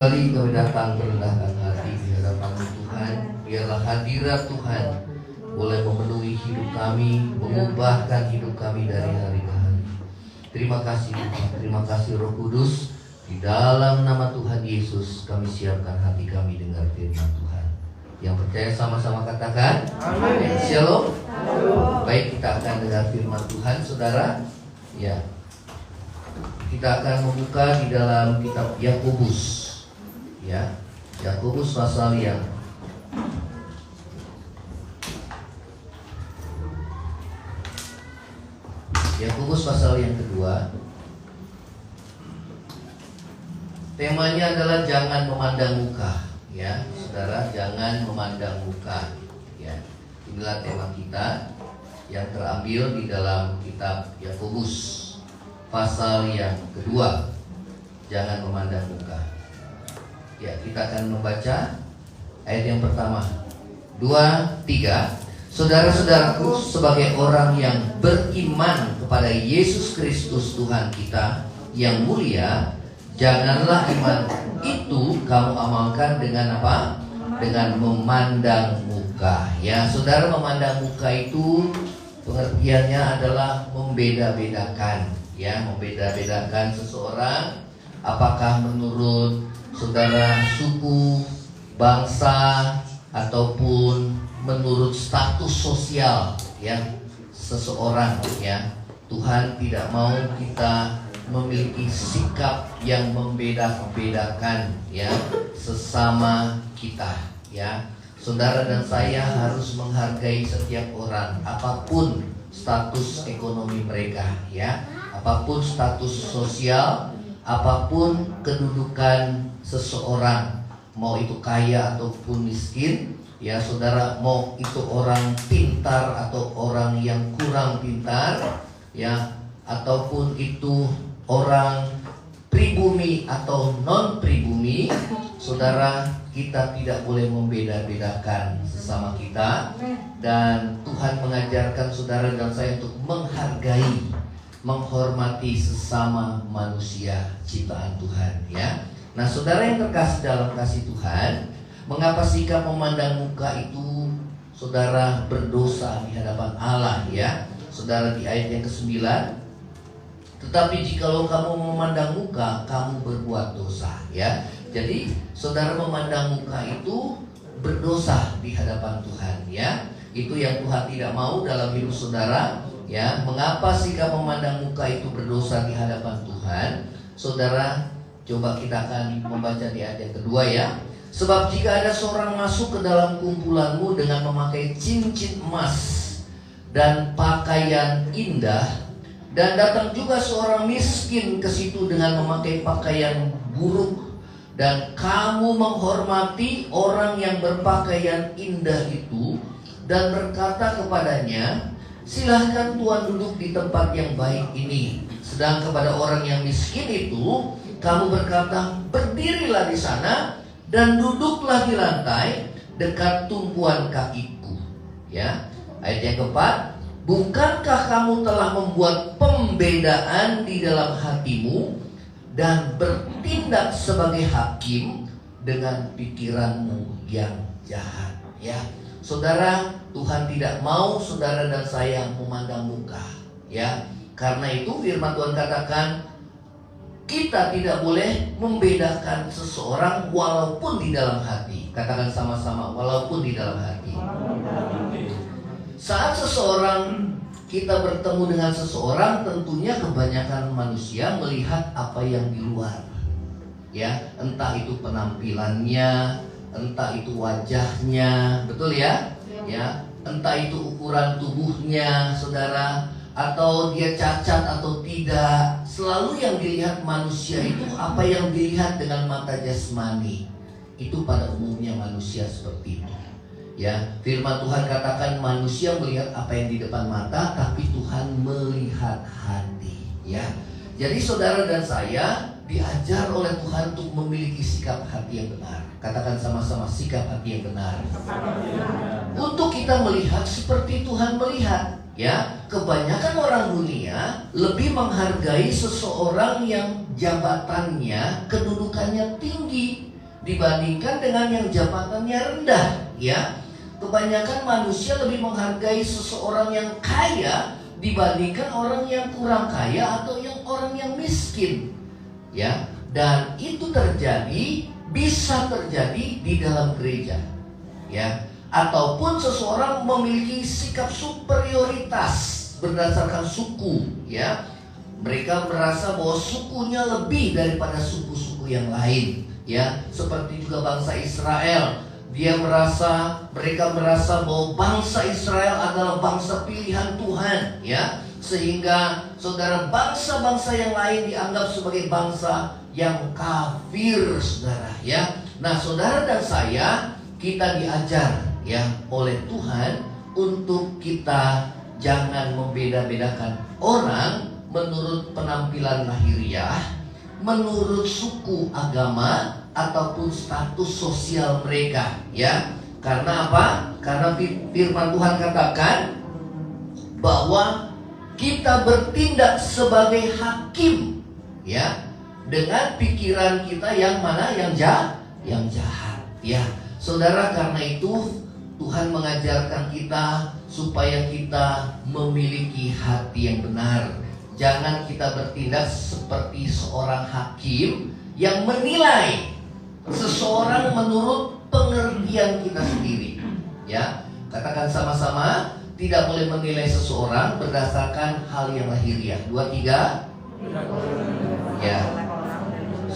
Kali kami datang merendahkan hati di hadapan Tuhan. Biarlah hadirat Tuhan boleh memenuhi hidup kami, mengubahkan hidup kami dari hari ke hari. Terima kasih Tuhan, terima kasih Roh Kudus. Di dalam nama Tuhan Yesus kami siapkan hati kami dengar firman Tuhan. Yang percaya sama-sama katakan amin. Shalom. Baik, kita akan dengar firman Tuhan, saudara. Ya, kita akan membuka di dalam kitab Yakobus. Ya, Yakobus pasal yang kedua. Temanya adalah jangan memandang muka, ya, saudara, jangan memandang muka. Ya, inilah tema kita yang terambil di dalam kitab Yakobus pasal yang kedua, jangan memandang muka. Ya, kita akan membaca ayat yang pertama, 2, 3. Saudara-saudaraku, sebagai orang yang beriman kepada Yesus Kristus Tuhan kita yang mulia, janganlah iman itu kamu amalkan dengan apa? Dengan memandang muka. Ya, saudara, memandang muka itu pengertiannya adalah membeda-bedakan. Ya, membeda-bedakan seseorang, apakah menurut saudara suku, bangsa, ataupun menurut status sosial, ya, seseorang, ya. Tuhan tidak mau kita memiliki sikap yang membeda-bedakan, ya, sesama kita, ya. Saudara dan saya harus menghargai setiap orang, apapun status ekonomi mereka, ya, apapun status sosial, apapun kedudukan seseorang, mau itu kaya ataupun miskin, ya saudara, mau itu orang pintar atau orang yang kurang pintar, ya, ataupun itu orang pribumi atau non pribumi, saudara, kita tidak boleh membeda-bedakan sesama kita. Dan Tuhan mengajarkan saudara dan saya untuk menghargai, menghormati sesama manusia ciptaan Tuhan, ya. Nah, saudara yang terkasih dalam kasih Tuhan, mengapa sikap memandang muka itu, saudara, berdosa di hadapan Allah, ya. Saudara, di ayat yang ke-9, tetapi jikalau kamu memandang muka, kamu berbuat dosa, ya. Jadi, saudara, memandang muka itu berdosa di hadapan Tuhan, ya. Itu yang Tuhan tidak mau dalam hidup saudara, ya. Mengapa sikap memandang muka itu berdosa di hadapan Tuhan? Saudara, coba kita akan membaca di ayat yang kedua, ya. Sebab jika ada seorang masuk ke dalam kumpulanmu dengan memakai cincin emas dan pakaian indah, dan datang juga seorang miskin ke situ dengan memakai pakaian buruk, dan kamu menghormati orang yang berpakaian indah itu dan berkata kepadanya, silahkan Tuhan duduk di tempat yang baik ini. Sedang kepada orang yang miskin itu kamu berkata, berdirilah di sana dan duduklah di lantai dekat tumpuan kakiku. Ya, ayat yang keempat, bukankah kamu telah membuat pembedaan di dalam hatimu dan bertindak sebagai hakim dengan pikiranmu yang jahat? Ya, saudara, Tuhan tidak mau saudara dan saya memandang muka, ya. Karena itu firman Tuhan katakan, kita tidak boleh membedakan seseorang walaupun di dalam hati. Katakan sama-sama, walaupun di dalam hati. Saat seseorang, kita bertemu dengan seseorang, tentunya kebanyakan manusia melihat apa yang di luar, ya. Entah itu penampilannya, entah itu wajahnya, betul ya? Ya, entah itu ukuran tubuhnya, saudara, atau dia cacat atau tidak. Selalu yang dilihat manusia itu apa yang dilihat dengan mata jasmani. Itu pada umumnya manusia seperti itu, ya. Firman Tuhan katakan manusia melihat apa yang di depan mata, tapi Tuhan melihat hati, ya. Jadi saudara dan saya diajar oleh Tuhan untuk memiliki sikap hati yang benar. Katakan sama-sama, sikap hati yang benar. Untuk kita melihat seperti Tuhan melihat, ya. Kebanyakan orang dunia lebih menghargai seseorang yang jabatannya, kedudukannya tinggi, dibandingkan dengan yang jabatannya rendah, ya. Kebanyakan manusia lebih menghargai seseorang yang kaya dibandingkan orang yang kurang kaya atau orang yang miskin, ya. Dan itu bisa terjadi di dalam gereja, ya. Ataupun seseorang memiliki sikap superioritas berdasarkan suku, ya. Mereka merasa bahwa sukunya lebih daripada suku-suku yang lain, ya. Seperti juga bangsa Israel, mereka merasa bahwa bangsa Israel adalah bangsa pilihan Tuhan, ya. Sehingga saudara, bangsa-bangsa yang lain dianggap sebagai bangsa yang kafir, saudara, ya. Nah, saudara dan saya, kita diajar, ya, oleh Tuhan untuk kita jangan membeda-bedakan orang menurut penampilan lahiriah, menurut suku, agama, ataupun status sosial mereka, ya. Karena apa? Karena firman Tuhan katakan bahwa kita bertindak sebagai hakim, ya, dengan pikiran kita yang mana? Yang jahat, ya. Saudara, karena itu Tuhan mengajarkan kita supaya kita memiliki hati yang benar. Jangan kita bertindak seperti seorang hakim yang menilai seseorang menurut pengertian kita sendiri, ya. Katakan sama-sama, tidak boleh menilai seseorang berdasarkan hal yang lahiriah. 2, 3. Ya.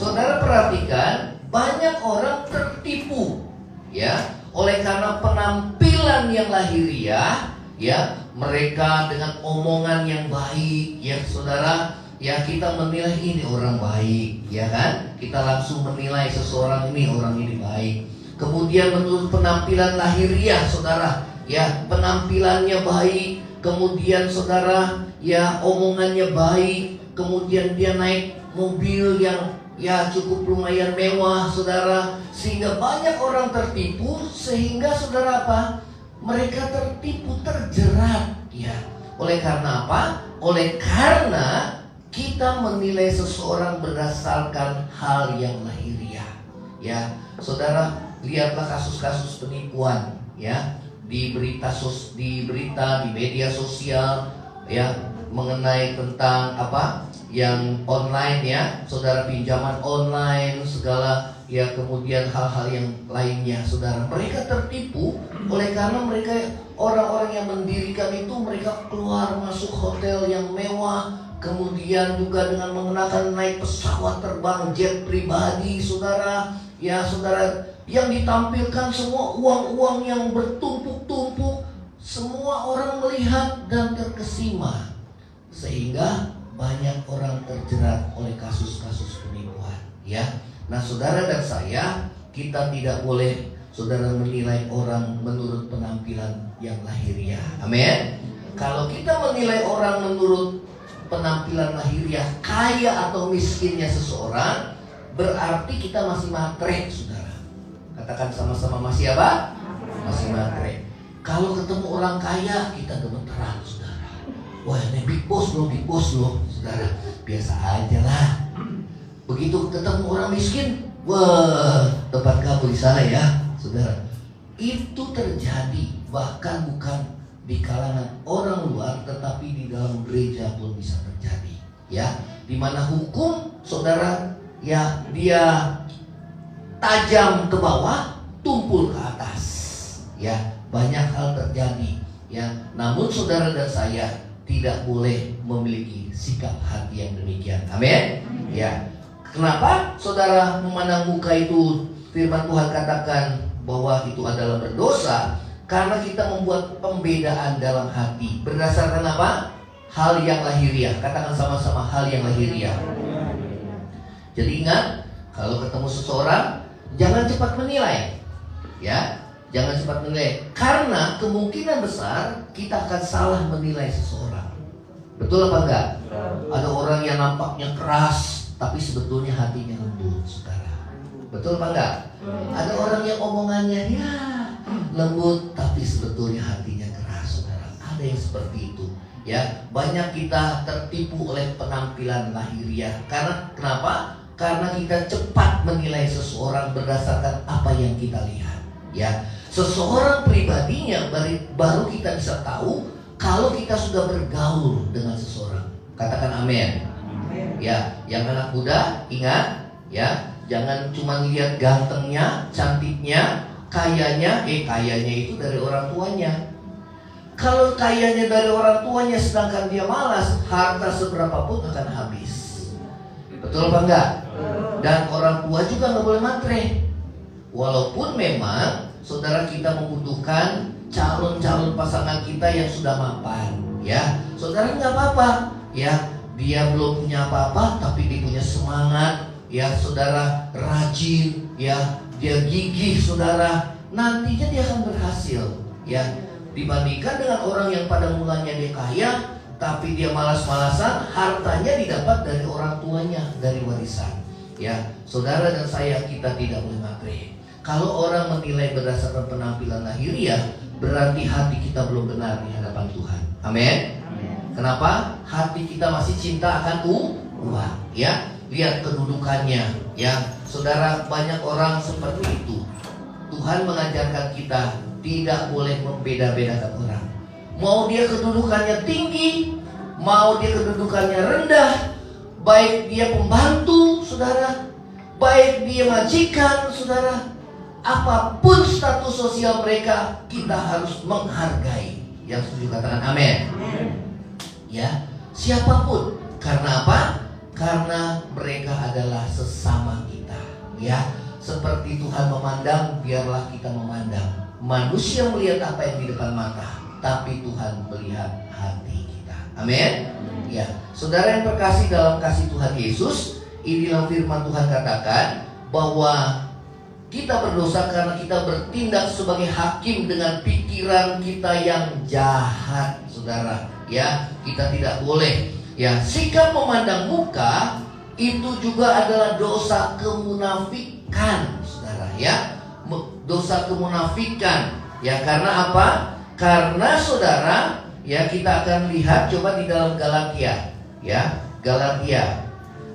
Saudara perhatikan, banyak orang tertipu, ya, oleh karena penampilan yang lahiriah, ya. Mereka dengan omongan yang baik, ya saudara, ya, kita menilai ini orang baik, ya kan? Kita langsung menilai seseorang ini, orang ini baik. Kemudian menurut penampilan lahiriah, saudara, ya, penampilannya baik. Kemudian saudara, ya, omongannya baik. Kemudian dia naik mobil yang, ya, cukup lumayan mewah, saudara. Sehingga banyak orang tertipu. Sehingga saudara apa? Mereka tertipu, terjerat, ya. Oleh karena apa? Oleh karena kita menilai seseorang berdasarkan hal yang lahiriah, ya. Saudara, lihatlah kasus-kasus penipuan, ya, di berita, di media sosial, ya, mengenai tentang apa? Yang online, ya. Saudara, pinjaman online, segala, ya, kemudian hal-hal yang lainnya, saudara. Mereka tertipu oleh karena mereka, orang-orang yang mendirikan itu, mereka keluar masuk hotel yang mewah. Kemudian juga dengan mengenakan naik pesawat terbang jet pribadi, saudara. Ya saudara, yang ditampilkan semua uang-uang yang bertumpuk-tumpuk. Semua orang melihat dan terkesima. Sehingga banyak orang terjerat oleh kasus-kasus penipuan, ya. Nah saudara dan saya, kita tidak boleh, saudara, menilai orang menurut penampilan yang lahiriah. Amin. Kalau kita menilai orang menurut penampilan lahiriah, kaya atau miskinnya seseorang, berarti kita masih matre, saudara. Katakan sama-sama, masih apa? Masih matre. Kalau ketemu orang kaya, kita gemeteran, saudara. Wah, ini big boss loh, saudara. Biasa aja lah. Begitu ketemu orang miskin, wah, tempat kamu di sana, ya, saudara. Itu terjadi, bahkan bukan di kalangan orang luar, tetapi di dalam gereja pun bisa terjadi, ya. Dimana hukum, saudara, ya, dia tajam ke bawah, tumpul ke atas, ya. Banyak hal terjadi, ya. Namun saudara dan saya tidak boleh memiliki sikap hati yang demikian. Amin. Ya. Kenapa saudara memandang muka itu? Firman Tuhan katakan bahwa itu adalah berdosa karena kita membuat pembedaan dalam hati. Berdasarkan apa? Hal yang lahiriah. Katakan sama-sama, hal yang lahiriah. Jadi ingat, kalau ketemu seseorang, jangan cepat menilai, ya. Jangan cepat menilai, karena kemungkinan besar kita akan salah menilai seseorang. Betul apa enggak? Ada orang yang nampaknya keras, tapi sebetulnya hatinya lembut, saudara. Betul apa enggak? Ada orang yang omongannya, ya, lembut, tapi sebetulnya hatinya keras, saudara. Ada yang seperti itu, ya. Banyak kita tertipu oleh penampilan lahiriah. Karena kenapa? Karena kita cepat menilai seseorang berdasarkan apa yang kita lihat. Ya, seseorang pribadinya baru kita bisa tahu kalau kita sudah bergaul dengan seseorang. Katakan amin. Ya, yang anak muda ingat ya, jangan cuma lihat gantengnya, cantiknya, kayanya. Kayanya itu dari orang tuanya. Kalau kayanya dari orang tuanya sedangkan dia malas, harta seberapa pun akan habis. Betul apa enggak? Dan orang tua juga nggak boleh matre. Walaupun memang saudara kita membutuhkan calon-calon pasangan kita yang sudah mapan, ya saudara nggak apa-apa, ya dia belum punya apa-apa tapi dia punya semangat, ya saudara rajin, ya dia gigih saudara, nantinya dia akan berhasil, ya. Dibandingkan dengan orang yang pada mulanya dia kaya tapi dia malas-malasan, hartanya didapat dari orang tuanya, dari warisan. Ya, saudara dan saya, kita tidak boleh matre. Kalau orang menilai berdasarkan penampilan lahiriah, berarti hati kita belum benar di hadapan Tuhan. Amin. Kenapa? Hati kita masih cinta akan uang. Ya, lihat kedudukannya. Ya, saudara, banyak orang seperti itu. Tuhan mengajarkan kita tidak boleh membeda-bedakan orang. Mau dia kedudukannya tinggi, mau dia kedudukannya rendah, baik dia pembantu, saudara, baik dia majikan, saudara, apapun status sosial mereka, kita harus menghargai. Yang setuju katakan amin. Ya, siapapun. Karena apa? Karena mereka adalah sesama kita. Ya, seperti Tuhan memandang, biarlah kita memandang. Manusia melihat apa yang di depan mata, tapi Tuhan melihat hati kita. Amin. Ya, saudara yang terkasih dalam kasih Tuhan Yesus, inilah firman Tuhan katakan bahwa kita berdosa karena kita bertindak sebagai hakim dengan pikiran kita yang jahat, saudara. Ya, kita tidak boleh. Ya, sikap memandang muka itu juga adalah dosa kemunafikan, saudara. Ya, dosa kemunafikan. Ya, karena apa? Karena saudara, ya kita akan lihat coba di dalam Galatia. Ya, Galatia.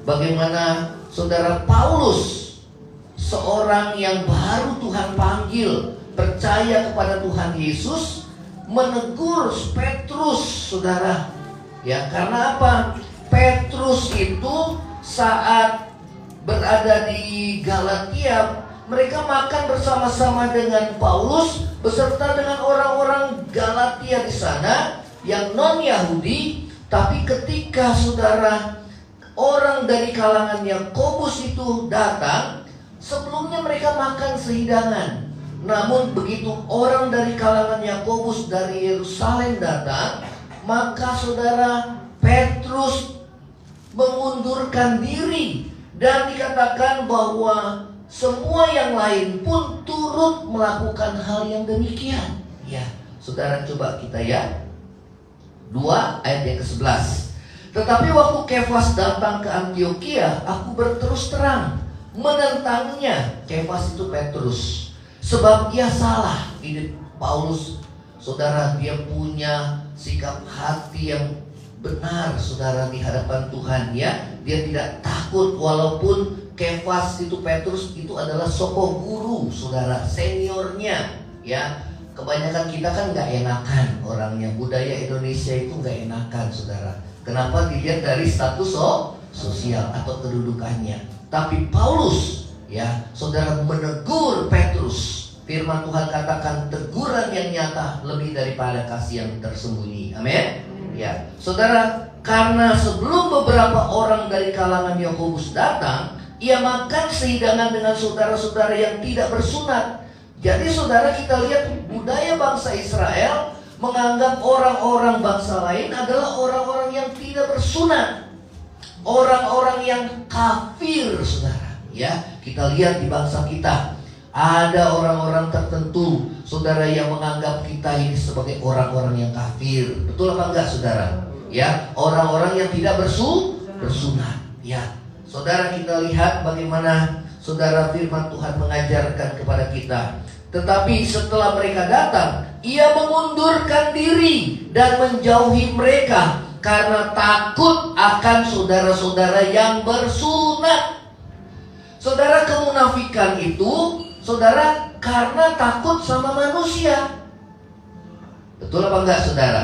Bagaimana saudara Paulus, seorang yang baru Tuhan panggil, percaya kepada Tuhan Yesus, menegur Petrus, saudara. Ya, karena apa? Petrus itu saat berada di Galatia, mereka makan bersama-sama dengan Paulus beserta dengan orang-orang Galatia di sana yang non-Yahudi. Tapi ketika saudara orang dari kalangan Yakobus itu datang, sebelumnya mereka makan sehidangan. Namun begitu orang dari kalangan Yakobus dari Yerusalem datang, maka saudara Petrus mengundurkan diri, dan dikatakan bahwa semua yang lain pun turut melakukan hal yang demikian. Ya, saudara coba kita ya 2 ayat yang ke-11. Tetapi waktu Kefas datang ke Antiokhia, aku berterus terang menentangnya. Kefas itu Petrus, sebab ia salah. Ini Paulus, saudara, dia punya sikap hati yang benar, saudara, di hadapan Tuhan. Ya, dia tidak takut walaupun Kefas itu Petrus itu adalah sokoh guru, saudara, seniornya. Ya, kebanyakan kita kan nggak enakan orangnya. Budaya Indonesia itu nggak enakan, saudara. Kenapa? Dilihat dari status sosial atau kedudukannya. Tapi Paulus, ya, saudara, menegur Petrus. Firman Tuhan katakan teguran yang nyata lebih daripada kasih yang tersembunyi. Amin. Ya, saudara, karena sebelum beberapa orang dari kalangan Yakobus datang, ia makan sehidangan dengan saudara-saudara yang tidak bersunat. Jadi saudara, kita lihat budaya bangsa Israel menganggap orang-orang bangsa lain adalah orang-orang yang tidak bersunat, orang-orang yang kafir, saudara. Ya, kita lihat di bangsa kita ada orang-orang tertentu, saudara, yang menganggap kita ini sebagai orang-orang yang kafir. Betul apa enggak, saudara? Ya, orang-orang yang tidak bersunat. Ya, saudara, kita lihat bagaimana saudara firman Tuhan mengajarkan kepada kita. Tetapi setelah mereka datang, ia mengundurkan diri dan menjauhi mereka karena takut akan saudara-saudara yang bersunat. Saudara, kemunafikan itu, saudara, karena takut sama manusia. Betul apa enggak, saudara?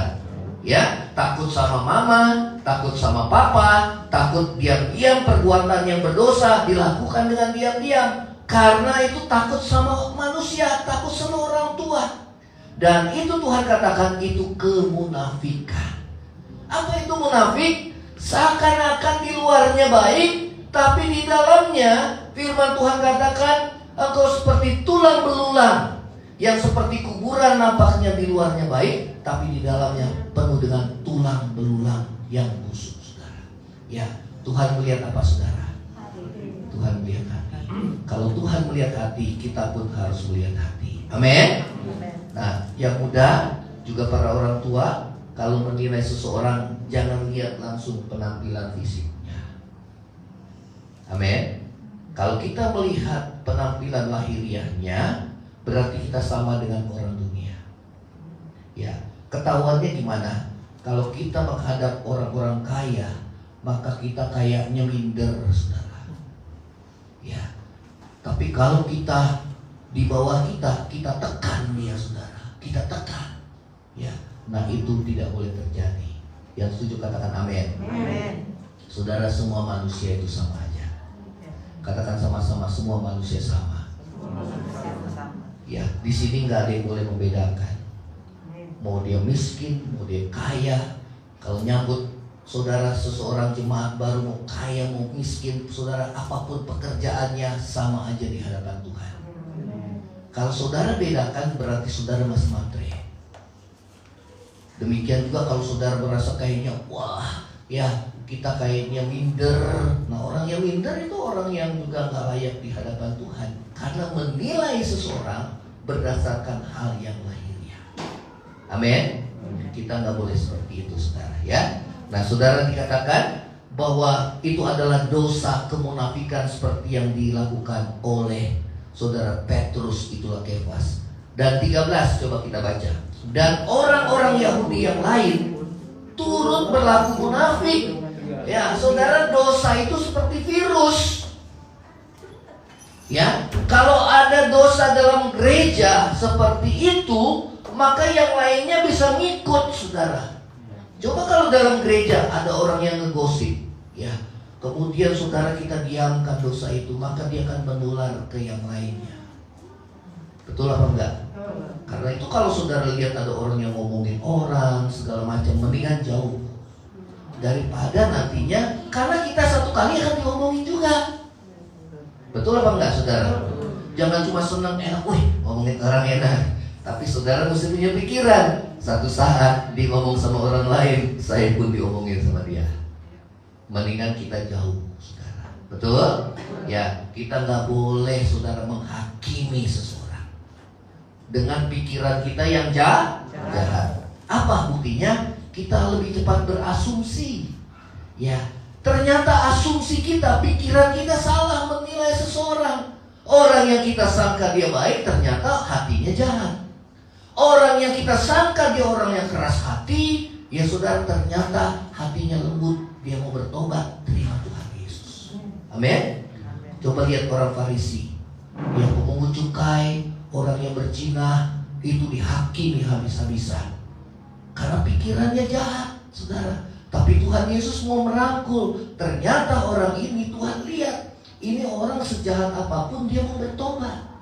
Ya, takut sama mama, takut sama papa, takut diam-diam perbuatan yang berdosa dilakukan dengan diam-diam. Karena itu takut sama manusia, takut sama orang tua. Dan itu Tuhan katakan itu kemunafikan. Apa itu munafik? Seakan-akan di luarnya baik, tapi di dalamnya firman Tuhan katakan engkau seperti tulang belulang, yang seperti kuburan nampaknya di luarnya baik, tapi di dalamnya penuh dengan tulang belulang yang busuk, saudara. Ya, Tuhan melihat apa, saudara? Tuhan melihat hati. Kalau Tuhan melihat hati, kita pun harus melihat hati. Amin. Nah, yang muda juga para orang tua, kalau menilai seseorang jangan lihat langsung penampilan fisiknya. Amin. Kalau kita melihat penampilan lahiriahnya, berarti kita sama dengan orang dunia. Ya, ketahuannya gimana? Kalau kita menghadap orang-orang kaya, maka kita kayaknya minder, saudara. Ya, tapi kalau kita di bawah kita tekan dia, saudara. Kita tekan. Ya, nah itu tidak boleh terjadi. Yang setuju katakan amin. Amin. Saudara, semua manusia itu sama aja. Katakan sama-sama, semua manusia sama. Ya, di sini nggak ada yang boleh membedakan. Mau dia miskin, mau dia kaya. Kalau nyambut saudara seseorang jemaat baru, mau kaya, mau miskin, saudara apapun pekerjaannya sama aja di hadapan Tuhan. Kalau saudara bedakan, berarti saudara masih matre. Demikian juga kalau saudara merasa kayaknya, wah, ya kita kayaknya minder. Nah, orang yang minder itu orang yang juga nggak layak di hadapan Tuhan, karena menilai seseorang berdasarkan hal yang lahiriah. Amin. Kita nggak boleh seperti itu, saudara. Ya. Nah, saudara, dikatakan bahwa itu adalah dosa kemunafikan seperti yang dilakukan oleh saudara Petrus, itulah Kefas. Dan 13 coba kita baca. Dan orang-orang Yahudi yang lain turut berlaku munafik. Ya, saudara, dosa itu seperti virus. Ya, kalau ada dosa dalam gereja seperti itu, maka yang lainnya bisa ngikut, saudara. Coba kalau dalam gereja ada orang yang ngegosip, ya, kemudian saudara kita diamkan dosa itu, maka dia akan menular ke yang lainnya. Betul apa enggak? Karena itu kalau saudara lihat ada orang yang ngomongin orang segala macam, mendingan jauh daripada nantinya, karena kita satu kali akan diomongin juga. Betul apa enggak, saudara? Jangan cuma senang enak, wih ngomongin orang enak, tapi saudara mesti punya pikiran, satu saat dia ngomong sama orang lain, saya pun diomongin sama dia. Mendingan kita jauh, saudara. Betul? Ya, kita nggak boleh, saudara, menghakimi seseorang dengan pikiran kita yang jahat. Apa buktinya? Kita lebih cepat berasumsi. Ya, ternyata asumsi kita, pikiran kita salah menilai seseorang. Orang yang kita sangka dia baik, ternyata hatinya jahat. Orang yang kita sangka dia orang yang keras hati, ya saudara, ternyata hatinya lembut, dia mau bertobat, terima Tuhan Yesus. Amin. Coba lihat orang Farisi, yang memungut cukai, orang yang berzina, itu dihakimi habis-habisan karena pikirannya jahat, saudara. Tapi Tuhan Yesus mau merangkul. Ternyata orang ini Tuhan lihat, ini orang sejahat apapun dia mau bertobat.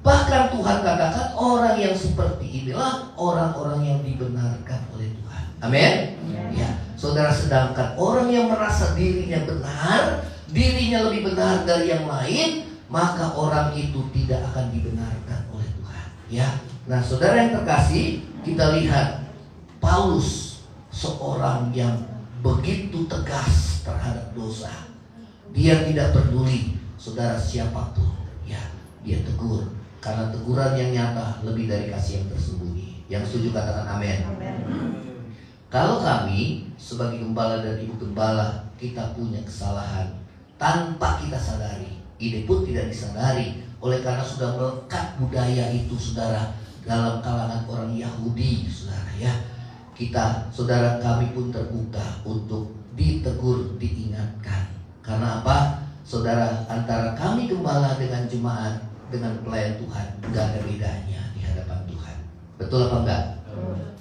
Bahkan Tuhan katakan orang yang seperti inilah orang-orang yang dibenarkan oleh Tuhan. Amin. Ya, saudara, sedangkan orang yang merasa dirinya benar, dirinya lebih benar dari yang lain, maka orang itu tidak akan dibenarkan oleh Tuhan. Ya, nah saudara yang terkasih, kita lihat Paulus, seorang yang begitu tegas terhadap dosa. Dia tidak peduli, saudara, siapapun. Ya, dia tegur. Karena teguran yang nyata lebih dari kasih yang tersembunyi. Yang setuju katakan amin. Kalau kami sebagai gembala dan ibu gembala, kita punya kesalahan tanpa kita sadari, ini pun tidak disadari, oleh karena sudah melekat budaya itu, saudara, dalam kalangan orang Yahudi, saudara, ya. Kita, saudara, kami pun terbuka untuk ditegur, diingatkan. Karena apa? saudara, antara kami gembala dengan jemaat, dengan pelayan Tuhan, nggak ada bedanya di hadapan Tuhan. Betul apa enggak?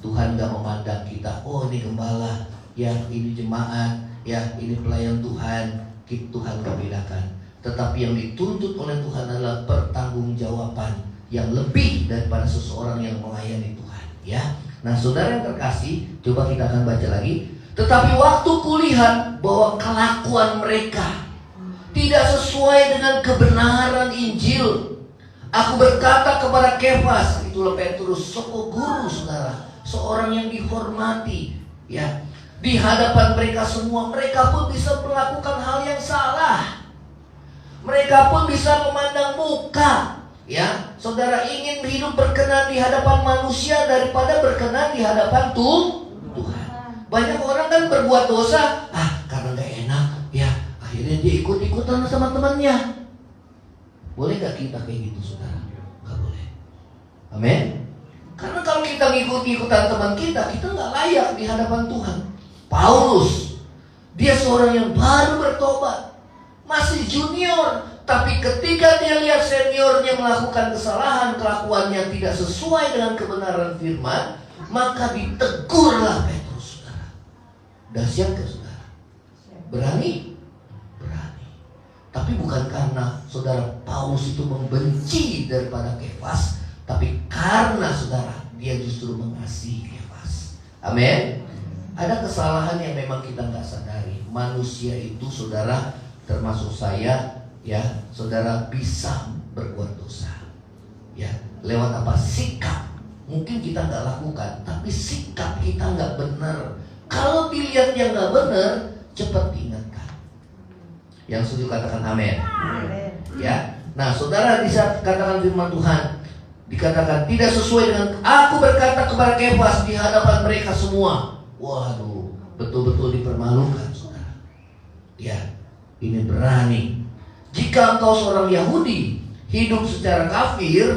Tuhan nggak memandang kita, oh ini gembala, ya ini jemaat, ya ini pelayan Tuhan. Tuhan nggak bedakan. Tetapi yang dituntut oleh Tuhan adalah pertanggungjawaban yang lebih daripada seseorang yang melayani Tuhan. Ya, nah saudara yang terkasih, coba kita akan baca lagi. Tetapi waktu kulihat bahwa kelakuan mereka tidak sesuai dengan kebenaran Injil, aku berkata kepada Kefas, itulah Petrus, soko guru saudara, seorang yang dihormati, ya, di hadapan mereka semua. Mereka pun bisa melakukan hal yang salah. Mereka pun bisa memandang muka, ya. Saudara ingin hidup berkenan di hadapan manusia daripada berkenan di hadapan Tuhan. Banyak orang kan berbuat dosa, karena gak enak, ya akhirnya dia ikut-ikutan sama temannya. Boleh gak kita kayak gitu saudara? Gak boleh. Amin. Karena kalau kita ngikut-ikutan teman kita gak layak di hadapan Tuhan. Paulus, dia seorang yang baru bertobat, masih junior, tapi ketika dia lihat seniornya melakukan kesalahan, kelakuan yang tidak sesuai dengan kebenaran firman, maka ditegurlah Petrus, saudara. Dahsyat ke saudara? Berani? Berani. Tapi bukan karena saudara Paulus itu membenci daripada Kefas, tapi karena saudara dia justru mengasihi Kefas. Amin. Ada kesalahan yang memang kita nggak sadari. Manusia itu saudara, termasuk saya, ya saudara, bisa berbuat dosa, ya lewat apa? Sikap. Mungkin kita nggak lakukan, tapi sikap kita nggak benar. Kalau dilihat yang nggak benar, cepat diingatkan. Yang setuju katakan amin. Ya. Nah saudara, di saat katakan firman Tuhan, dikatakan tidak sesuai dengan, aku berkata kepada Kefas di hadapan mereka semua. Waduh, betul-betul dipermalukan saudara. Ya, ini berani. Jika engkau seorang Yahudi, hidup secara kafir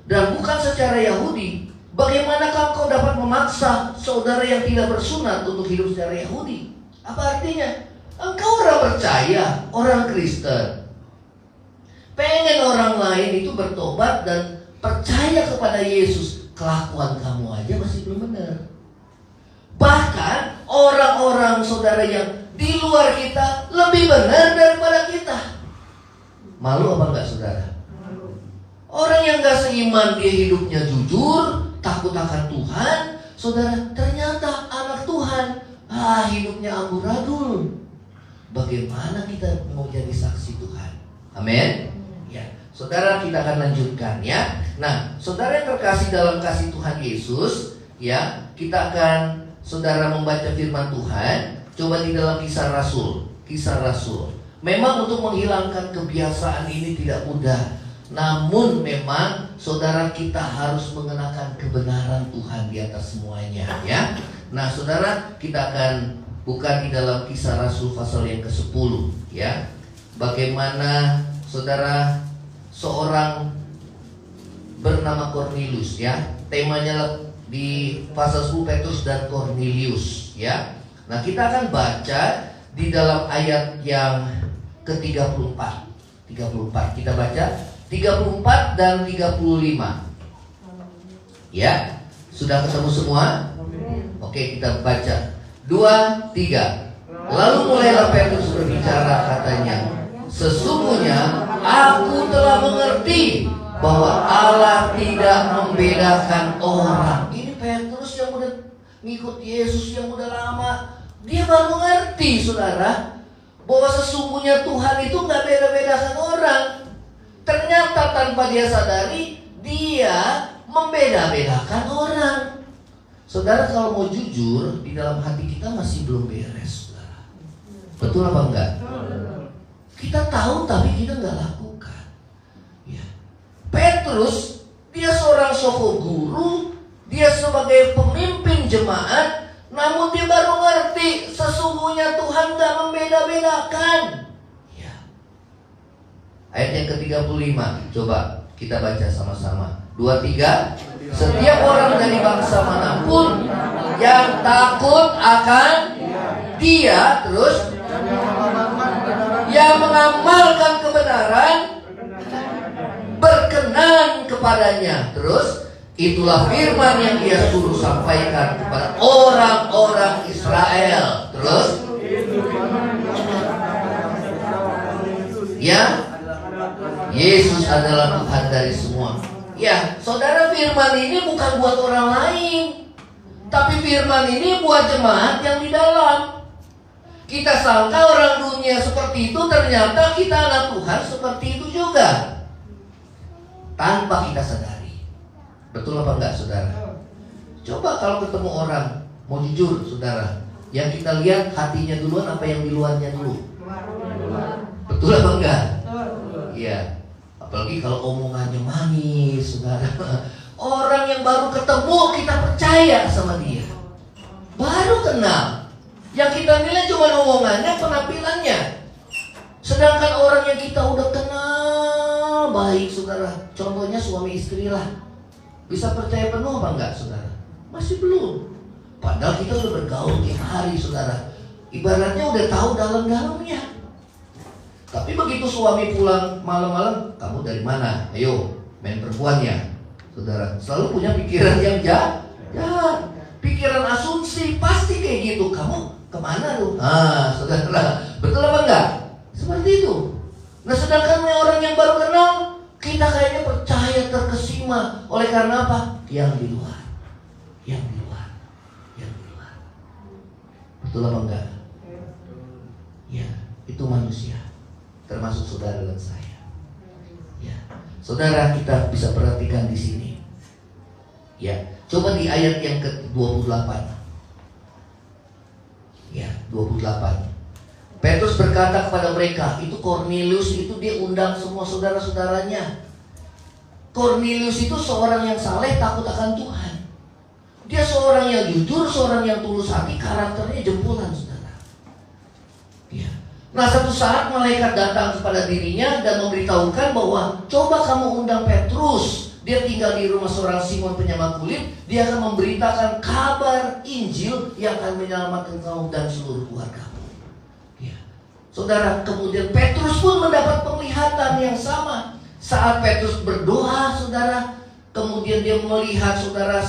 dan bukan secara Yahudi, bagaimanakah engkau dapat memaksa saudara yang tidak bersunat untuk hidup secara Yahudi? Apa artinya? Engkau orang percaya, orang Kristen, pengen orang lain itu bertobat dan percaya kepada Yesus. Kelakuan kamu aja masih belum benar. Bahkan orang-orang saudara yang di luar kita lebih benar daripada kita. Malu apa enggak saudara? Orang yang gak seiman, dia hidupnya jujur, takut akan Tuhan, saudara, ternyata anak Tuhan, hidupnya amburadul. Bagaimana kita mau jadi saksi Tuhan? Amin. Ya, saudara, kita akan lanjutkan ya. Nah, saudara yang terkasih dalam kasih Tuhan Yesus, ya, kita akan saudara membaca firman Tuhan. Coba di dalam Kisah Rasul. Kisah Rasul. Memang untuk menghilangkan kebiasaan ini tidak mudah. Namun memang saudara, kita harus mengenakan kebenaran Tuhan di atas semuanya, ya. Nah saudara, kita akan buka di dalam Kisah Rasul pasal yang ke-10, ya. Bagaimana saudara, seorang bernama Cornelius, ya. Temanya di pasal 10 Petrus dan Cornelius, ya. Nah kita akan baca di dalam ayat yang ke-34. 34 kita baca 34 dan 35. Ya, sudah ketemu semua? Oke, kita baca 2, 3. Lalu mulailah Petrus berbicara, katanya, sesungguhnya aku telah mengerti bahwa Allah tidak membedakan orang. Ini Petrus yang udah ngikut Yesus yang udah lama, dia baru mengerti saudara, bahwa sesungguhnya Tuhan itu gak beda-bedakan orang. Ternyata tanpa dia sadari, dia membeda-bedakan orang. Saudara, kalau mau jujur, di dalam hati kita masih belum beres, saudara. Betul apa enggak? Kita tahu tapi kita gak lakukan, ya. Petrus, dia seorang soko guru, dia sebagai pemimpin jemaat, namun dia baru ngerti sesungguhnya Tuhan gak membeda-bedakan. Ayat yang ke-35, coba kita baca sama-sama. 2, 3. Setiap orang dari bangsa manapun yang takut akan dia, terus yang mengamalkan kebenaran berkenan kepadanya. Terus itulah firman yang Dia suruh sampaikan kepada orang-orang Israel. Terus ya, Yesus adalah Tuhan dari semua. Ya, saudara, firman ini bukan buat orang lain, tapi firman ini buat jemaat yang di dalam. Kita sangka orang dunia seperti itu, ternyata kita anak Tuhan seperti itu juga, tanpa kita sadari. Betul apa enggak, saudara? Coba kalau ketemu orang, mau jujur, saudara, yang kita lihat hatinya duluan apa yang di luarnya dulu? Betul apa enggak? Iya. Apalagi kalau omongannya manis, saudara. Orang yang baru ketemu kita percaya sama dia, baru kenal. Yang kita nilai cuma omongannya, penampilannya. Sedangkan orang yang kita udah kenal baik, saudara, contohnya suami istri lah, bisa percaya penuh apa enggak, saudara? Masih belum. Padahal kita udah bergaul tiap hari, saudara. Ibaratnya udah tahu dalam-dalamnya. Tapi begitu suami pulang malam-malam, kamu dari mana? Ayo, main perempuan ya, saudara. Selalu punya pikiran yang jahat, pikiran asumsi, pasti kayak gitu. Kamu kemana lu? Saudara, betul apa enggak? Seperti itu. Nah, sedangkan orang yang baru kenal, kita kayaknya percaya, terkesima. Oleh karena apa? Yang di luar, yang di luar, yang di luar. Betul apa enggak? Ya, itu manusia, termasuk saudara dan saya. Ya, saudara, kita bisa perhatikan di sini. Ya, coba di ayat yang ke-28. Ya, 28. Petrus berkata kepada mereka, itu Kornelius itu dia undang semua saudara-saudaranya. Kornelius itu seorang yang saleh, takut akan Tuhan. Dia seorang yang jujur, seorang yang tulus hati, karakternya jempolan, saudara. Ya. Nah, satu saat malaikat datang kepada dirinya dan memberitahukan bahwa coba kamu undang Petrus. Dia tinggal di rumah seorang Simon penyamar kulit. Dia akan memberitakan kabar Injil yang akan menyelamatkan kamu dan seluruh keluargamu. Ya. Saudara, kemudian Petrus pun mendapat penglihatan yang sama. Saat Petrus berdoa, saudara, kemudian dia melihat, saudara,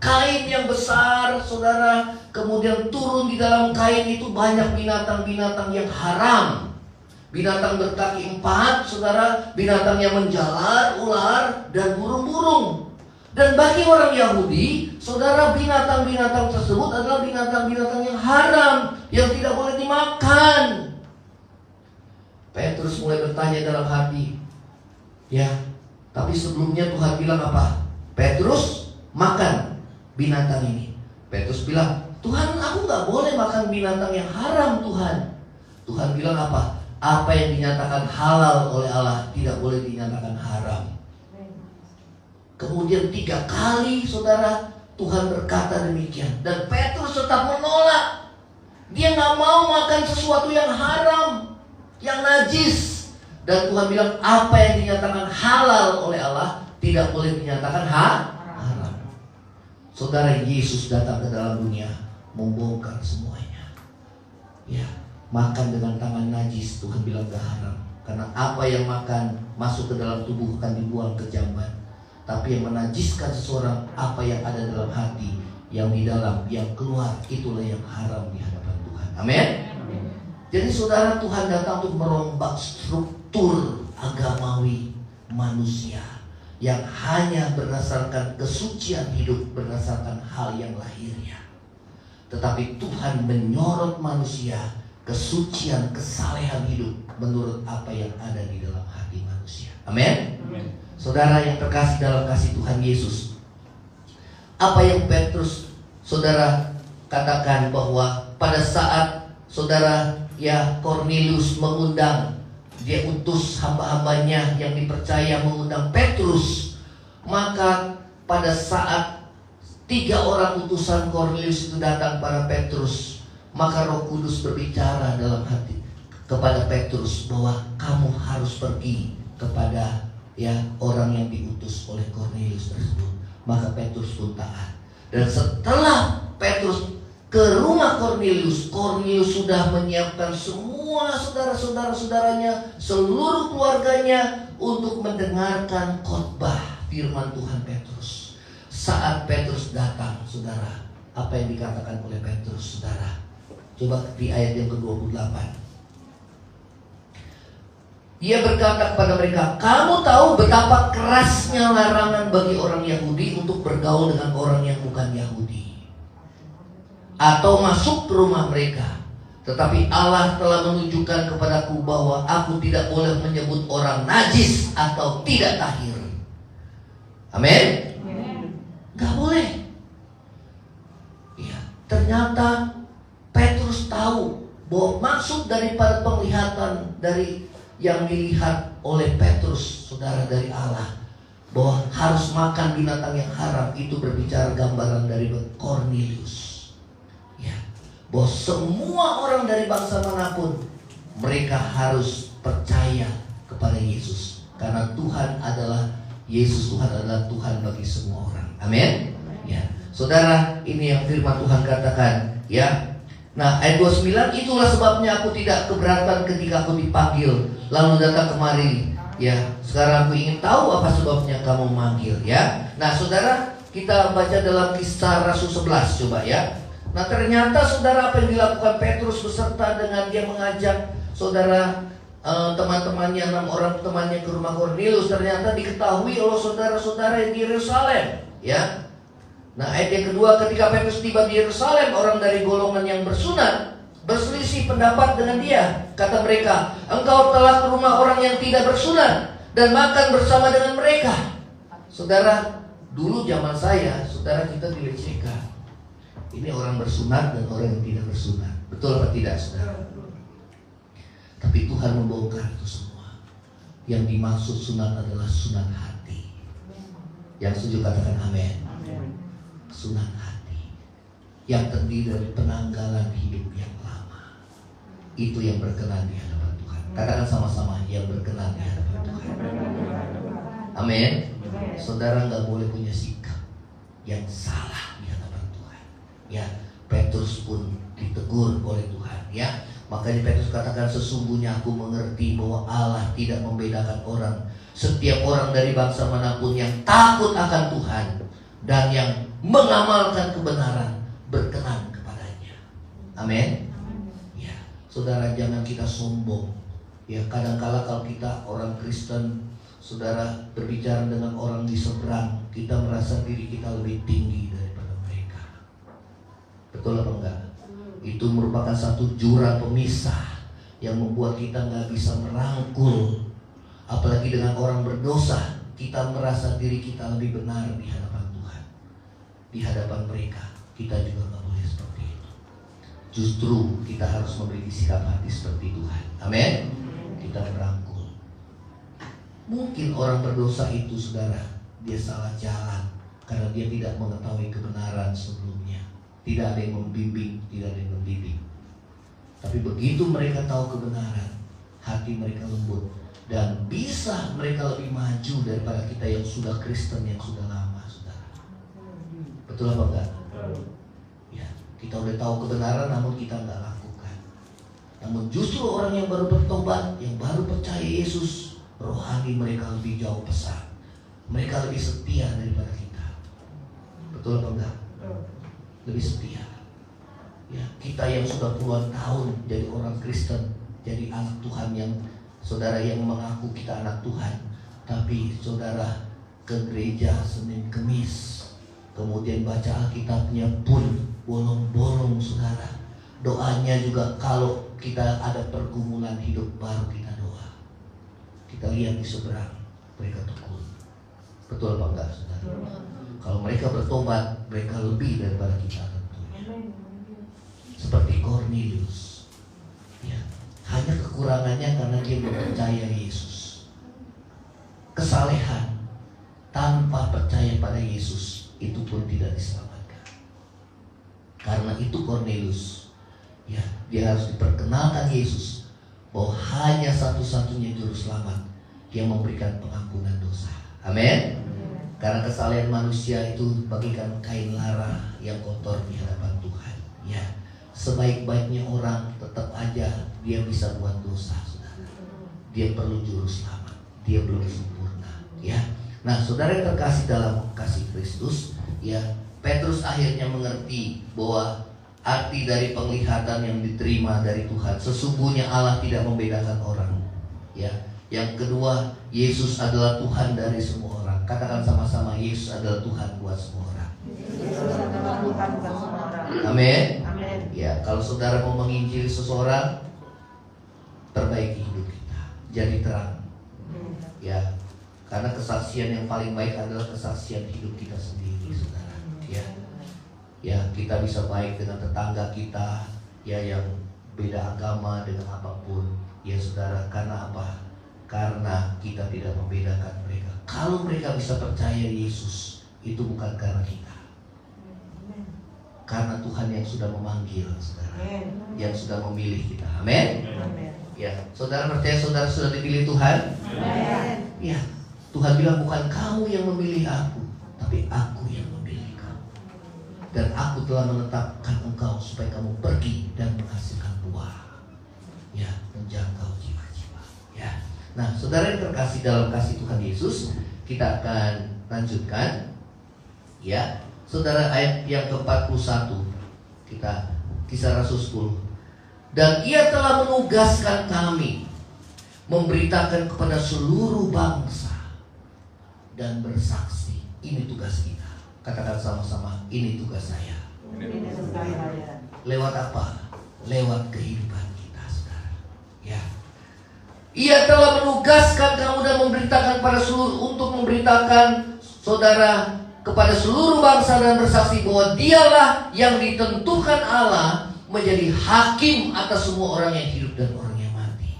kain yang besar, saudara. Kemudian turun di dalam kain itu banyak binatang-binatang yang haram. Binatang berkaki 4, saudara, binatang yang menjalar, ular, dan burung-burung. Dan bagi orang Yahudi, saudara, binatang-binatang tersebut adalah binatang-binatang yang haram, yang tidak boleh dimakan. Petrus mulai bertanya dalam hati, ya, tapi sebelumnya Tuhan bilang apa? Petrus, makan binatang ini. Petrus bilang, Tuhan, aku gak boleh makan binatang yang haram, Tuhan. Tuhan bilang apa? Apa yang dinyatakan halal oleh Allah tidak boleh dinyatakan haram. Kemudian 3 kali, saudara, Tuhan berkata demikian. Dan Petrus tetap menolak. Dia gak mau makan sesuatu yang haram, yang najis. Dan Tuhan bilang apa yang dinyatakan halal oleh Allah tidak boleh dinyatakan haram. Saudara, Yesus datang ke dalam dunia membongkar semuanya. Ya, makan dengan tangan najis, Tuhan bilang gak haram. Karena apa yang makan masuk ke dalam tubuh akan dibuang ke jamban. Tapi yang menajiskan seseorang, apa yang ada dalam hati, yang di dalam, yang keluar, itulah yang haram di hadapan Tuhan. Amin. Jadi saudara, Tuhan datang untuk merombak struktur agamawi manusia yang hanya berdasarkan kesucian hidup, berdasarkan hal yang lahirnya. Tetapi Tuhan menyorot manusia kesucian, kesalehan hidup menurut apa yang ada di dalam hati manusia. Amin. Saudara yang terkasih dalam kasih Tuhan Yesus, apa yang Petrus, saudara, katakan bahwa pada saat saudara, ya, Kornelius mengundang, dia utus hamba-hambanya yang dipercaya mengundang Petrus, maka pada saat 3 orang utusan Kornelius itu datang pada Petrus, maka Roh Kudus berbicara dalam hati kepada Petrus bahwa kamu harus pergi kepada, ya, orang yang diutus oleh Kornelius tersebut. Maka Petrus pun taat. Dan setelah Petrus ke rumah Kornelius, Kornelius sudah menyiapkan semua semua saudara-saudaranya, seluruh keluarganya untuk mendengarkan khotbah firman Tuhan Petrus. Saat Petrus datang, saudara, apa yang dikatakan oleh Petrus, saudara? Coba di ayat yang ke-28. Ia berkata kepada mereka, kamu tahu betapa kerasnya larangan bagi orang Yahudi untuk bergaul dengan orang yang bukan Yahudi atau masuk ke rumah mereka. Tetapi Allah telah menunjukkan kepadaku bahwa aku tidak boleh menyebut orang najis atau tidak tahir. Amin? Gak boleh. Ya, ternyata Petrus tahu bahwa maksud daripada penglihatan dari yang dilihat oleh Petrus, saudara, dari Allah, bahwa harus makan binatang yang haram, itu berbicara gambaran dari Cornelius. Ya, bahwa semua orang dari bangsa manapun mereka harus percaya kepada Yesus, karena Tuhan adalah Tuhan bagi semua orang. Amin. Ya, saudara, ini yang firman Tuhan katakan. Ya, nah ayat 29, itulah sebabnya aku tidak keberatan ketika aku dipanggil lalu datang kemari. Ya, sekarang aku ingin tahu apa sebabnya kamu manggil. Ya, nah saudara, kita baca dalam Kisah Rasul 11, coba ya. Nah ternyata saudara, apa yang dilakukan Petrus beserta dengan dia mengajak saudara teman-temannya, 6 orang temannya ke rumah Cornelius, ternyata diketahui oleh saudara-saudara di Yerusalem. Ya, nah ayat yang kedua, ketika Petrus tiba di Yerusalem, orang dari golongan yang bersunat berselisih pendapat dengan dia. Kata mereka, engkau telah ke rumah orang yang tidak bersunat dan makan bersama dengan mereka. Saudara, dulu zaman saya, saudara, kita dilecehkan. Ini orang bersunat dan orang yang tidak bersunat. Betul apa tidak, saudara? Tapi Tuhan membongkar itu semua. Yang dimaksud sunat adalah sunat hati. Yang setuju katakan amin. Sunat hati yang terdiri dari penanggalan hidup yang lama. Itu yang berkenan di hadapan Tuhan. Katakan sama-sama, yang berkenan di hadapan Tuhan. Amin. Saudara nggak boleh punya sikap yang salah di hadapan Tuhan. Ya, Petrus pun ditegur oleh Tuhan. Ya, makanya Petrus katakan, sesungguhnya aku mengerti bahwa Allah tidak membedakan orang. Setiap orang dari bangsa manapun yang takut akan Tuhan dan yang mengamalkan kebenaran berkenan kepadanya. Amin. Ya, saudara, jangan kita sombong. Ya, kadang-kala kalau kita orang Kristen, saudara, berbicara dengan orang di seberang, kita merasa diri kita lebih tinggi daripada mereka. Betul apa enggak? Itu merupakan satu jurang pemisah yang membuat kita nggak bisa merangkul. Apalagi dengan orang berdosa, kita merasa diri kita lebih benar di hadapan Tuhan. Di hadapan mereka, kita juga nggak boleh seperti itu. Justru kita harus memiliki sikap hati seperti Tuhan. Amin. Kita merangkul. Mungkin orang berdosa itu, saudara, dia salah jalan karena dia tidak mengetahui kebenaran sebelumnya. Tidak ada yang membimbing, tidak ada yang mendidik. Tapi begitu mereka tahu kebenaran, hati mereka lembut, dan bisa mereka lebih maju daripada kita yang sudah Kristen, yang sudah lama, saudara. Betul apa enggak? Ya, kita udah tahu kebenaran namun kita enggak lakukan. Namun justru orang yang baru bertobat, yang baru percaya Yesus, rohani mereka lebih jauh besar. Mereka lebih setia daripada kita. Betul apa enggak? Lebih setia. Ya, kita yang sudah puluhan tahun jadi orang Kristen, jadi anak Tuhan, yang saudara yang mengaku kita anak Tuhan, tapi saudara ke gereja Senin Kemis, kemudian baca Alkitabnya pun bolong-bolong, saudara. Doanya juga kalau kita ada pergumulan hidup baru kita doa. Kita lihat di seberang, mereka tekun. Betul apa enggak, saudara? Kalau mereka bertobat, mereka lebih daripada kita tentunya. Seperti Cornelius. Ya, hanya kekurangannya karena dia percaya Yesus. Kesalehan tanpa percaya pada Yesus itu pun tidak diselamatkan. Karena itu Cornelius, ya, dia harus diperkenalkan Yesus bahwa hanya satu-satunya juru selamat yang memberikan pengampunan dosa. Amin. Karena kesalahan manusia itu bagikan kain lara yang kotor di hadapan Tuhan. Ya, sebaik-baiknya orang tetap aja dia bisa buat dosa, saudara. Dia perlu juru selamat, dia belum sempurna, ya. Nah, saudara yang terkasih dalam kasih Kristus, ya, Petrus akhirnya mengerti bahwa arti dari penglihatan yang diterima dari Tuhan, sesungguhnya Allah tidak membedakan orang, ya. Yang kedua, Yesus adalah Tuhan dari semua orang. Katakan sama-sama, Yesus adalah Tuhan buat semua orang. Yesus adalah Tuhan buat semua orang. Amin. Amin. Ya, kalau saudara mau menginjili seseorang, perbaiki hidup kita, jadi terang. Ya, karena kesaksian yang paling baik adalah kesaksian hidup kita sendiri, saudara. Ya, ya, kita bisa baik dengan tetangga kita, ya, yang beda agama dengan apapun, ya, saudara. Karena apa? Karena kita tidak membedakan mereka. Kalau mereka bisa percaya Yesus, itu bukan karena kita, karena Tuhan yang sudah memanggil, saudara, yang sudah memilih kita. Amin. Ya, saudara percaya saudara sudah dipilih Tuhan? Amin. Ya, Tuhan bilang bukan kamu yang memilih aku, tapi aku yang memilih kamu. Dan aku telah menetapkan engkau supaya kamu pergi dan menghasilkan buah, ya, menjangkau jiwa-jiwa. Ya. Nah, saudara yang terkasih dalam kasih Tuhan Yesus, kita akan lanjutkan, ya, saudara, ayat yang ke-41. Kita Kisah Rasul 10. Dan ia telah menugaskan kami memberitakan kepada seluruh bangsa dan bersaksi. Ini tugas kita. Katakan sama-sama, ini tugas saya. Ini tugas saya. Lewat apa? Lewat kehidupan kita, saudara. Ya. Ia telah menugaskan kamu dan memberitakan pada seluruh, untuk memberitakan saudara kepada seluruh bangsa dan bersaksi bahwa dialah yang ditentukan Allah menjadi hakim atas semua orang yang hidup dan orang yang mati.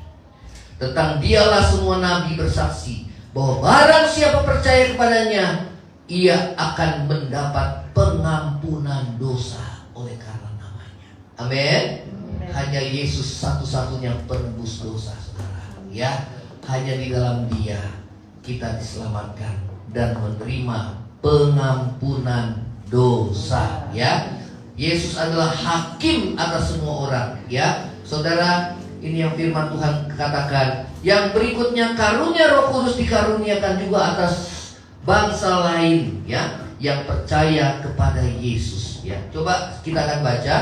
Tentang dialah semua nabi bersaksi bahwa barang siapa percaya kepadanya, ia akan mendapat pengampunan dosa oleh karena namanya. Amin. Hanya Yesus satu-satunya penebus dosa, saudara. Ya, hanya di dalam Dia kita diselamatkan dan menerima pengampunan dosa, ya. Yesus adalah hakim atas semua orang, ya. Saudara, ini yang firman Tuhan katakan. Yang berikutnya, karunia Roh Kudus dikaruniakan juga atas bangsa lain, ya, yang percaya kepada Yesus, ya. Coba kita akan baca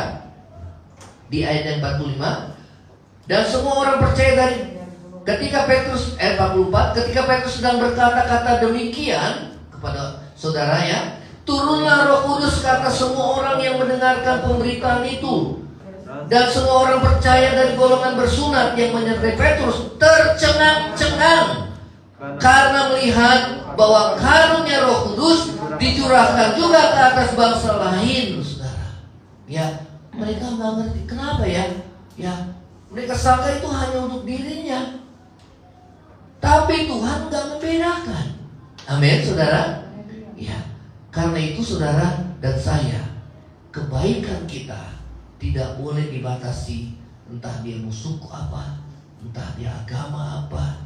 di ayat yang 45. Dan semua orang percaya dari ketika Petrus, ayat 44, ketika Petrus sedang berkata-kata demikian kepada saudara, ya, turunlah Roh Kudus ke atas semua orang yang mendengarkan pemberitaan itu. Dan semua orang percaya dari golongan bersunat yang menyertai Petrus tercengang-cengang karena melihat bahwa karunia Roh Kudus dicurahkan juga ke atas bangsa lain, saudara. Ya, mereka nggak ngerti kenapa, ya. Ya, mereka sangka itu hanya untuk dirinya. Tapi Tuhan nggak membedakan. Amin, saudara. Ya, karena itu saudara dan saya, kebaikan kita tidak boleh dibatasi. Entah dia musuh apa, entah dia agama apa,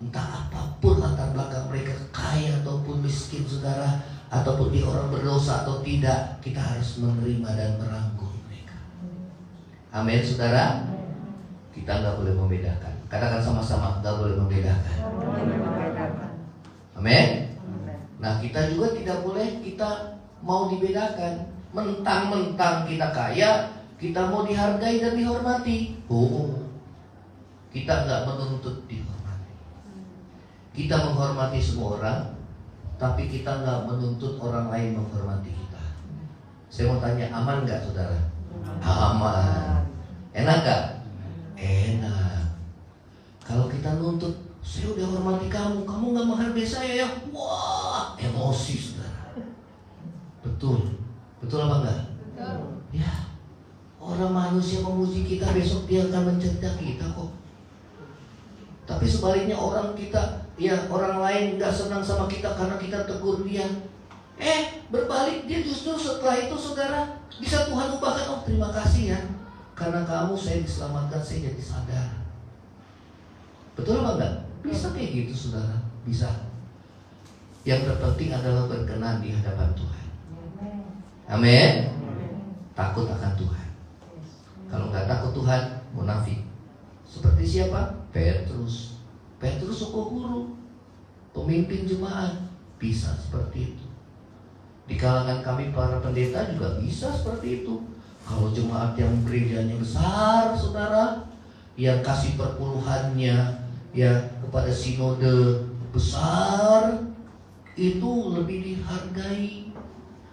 entah apapun latar belakang mereka, kaya ataupun miskin, saudara, ataupun dia orang berdosa atau tidak, kita harus menerima dan merangkul mereka. Amin, saudara. Kita nggak boleh membedakan. Katakan sama-sama, nggak boleh membedakan. Amin. Nah, kita juga tidak boleh kita mau dibedakan. Mentang-mentang kita kaya, kita mau dihargai dan dihormati. Kita nggak menuntut dihormati. Kita menghormati semua orang, tapi kita nggak menuntut orang lain menghormati kita. Saya mau tanya, aman nggak, saudara? Aman. Enak nggak? Enak. Kalau kita nuntut, saya udah hormati kamu, kamu nggak menghargai saya, ya. Wah, emosi, saudara. Betul, betul apa enggak? Betul. Ya, orang manusia memuji kita, besok dia akan mencerca kita kok. Tapi sebaliknya orang kita, ya, orang lain nggak senang sama kita karena kita tegur dia. Berbalik dia justru setelah itu, saudara, bisa Tuhan ubahkan. Oh, terima kasih ya, karena kamu saya diselamatkan, saya jadi sadar. Betul apa enggak? Bisa kayak gitu, saudara. Bisa. Yang terpenting adalah berkenan di hadapan Tuhan. Amin. Takut akan Tuhan. Kalau nggak takut Tuhan, munafik. Seperti siapa? Petrus. Petrus suku guru, pemimpin jemaat, bisa seperti itu. Di kalangan kami para pendeta juga bisa seperti itu. Kalau jemaat yang gerejanya besar, saudara, yang kasih perpuluhannya ya kepada sinode besar, itu lebih dihargai.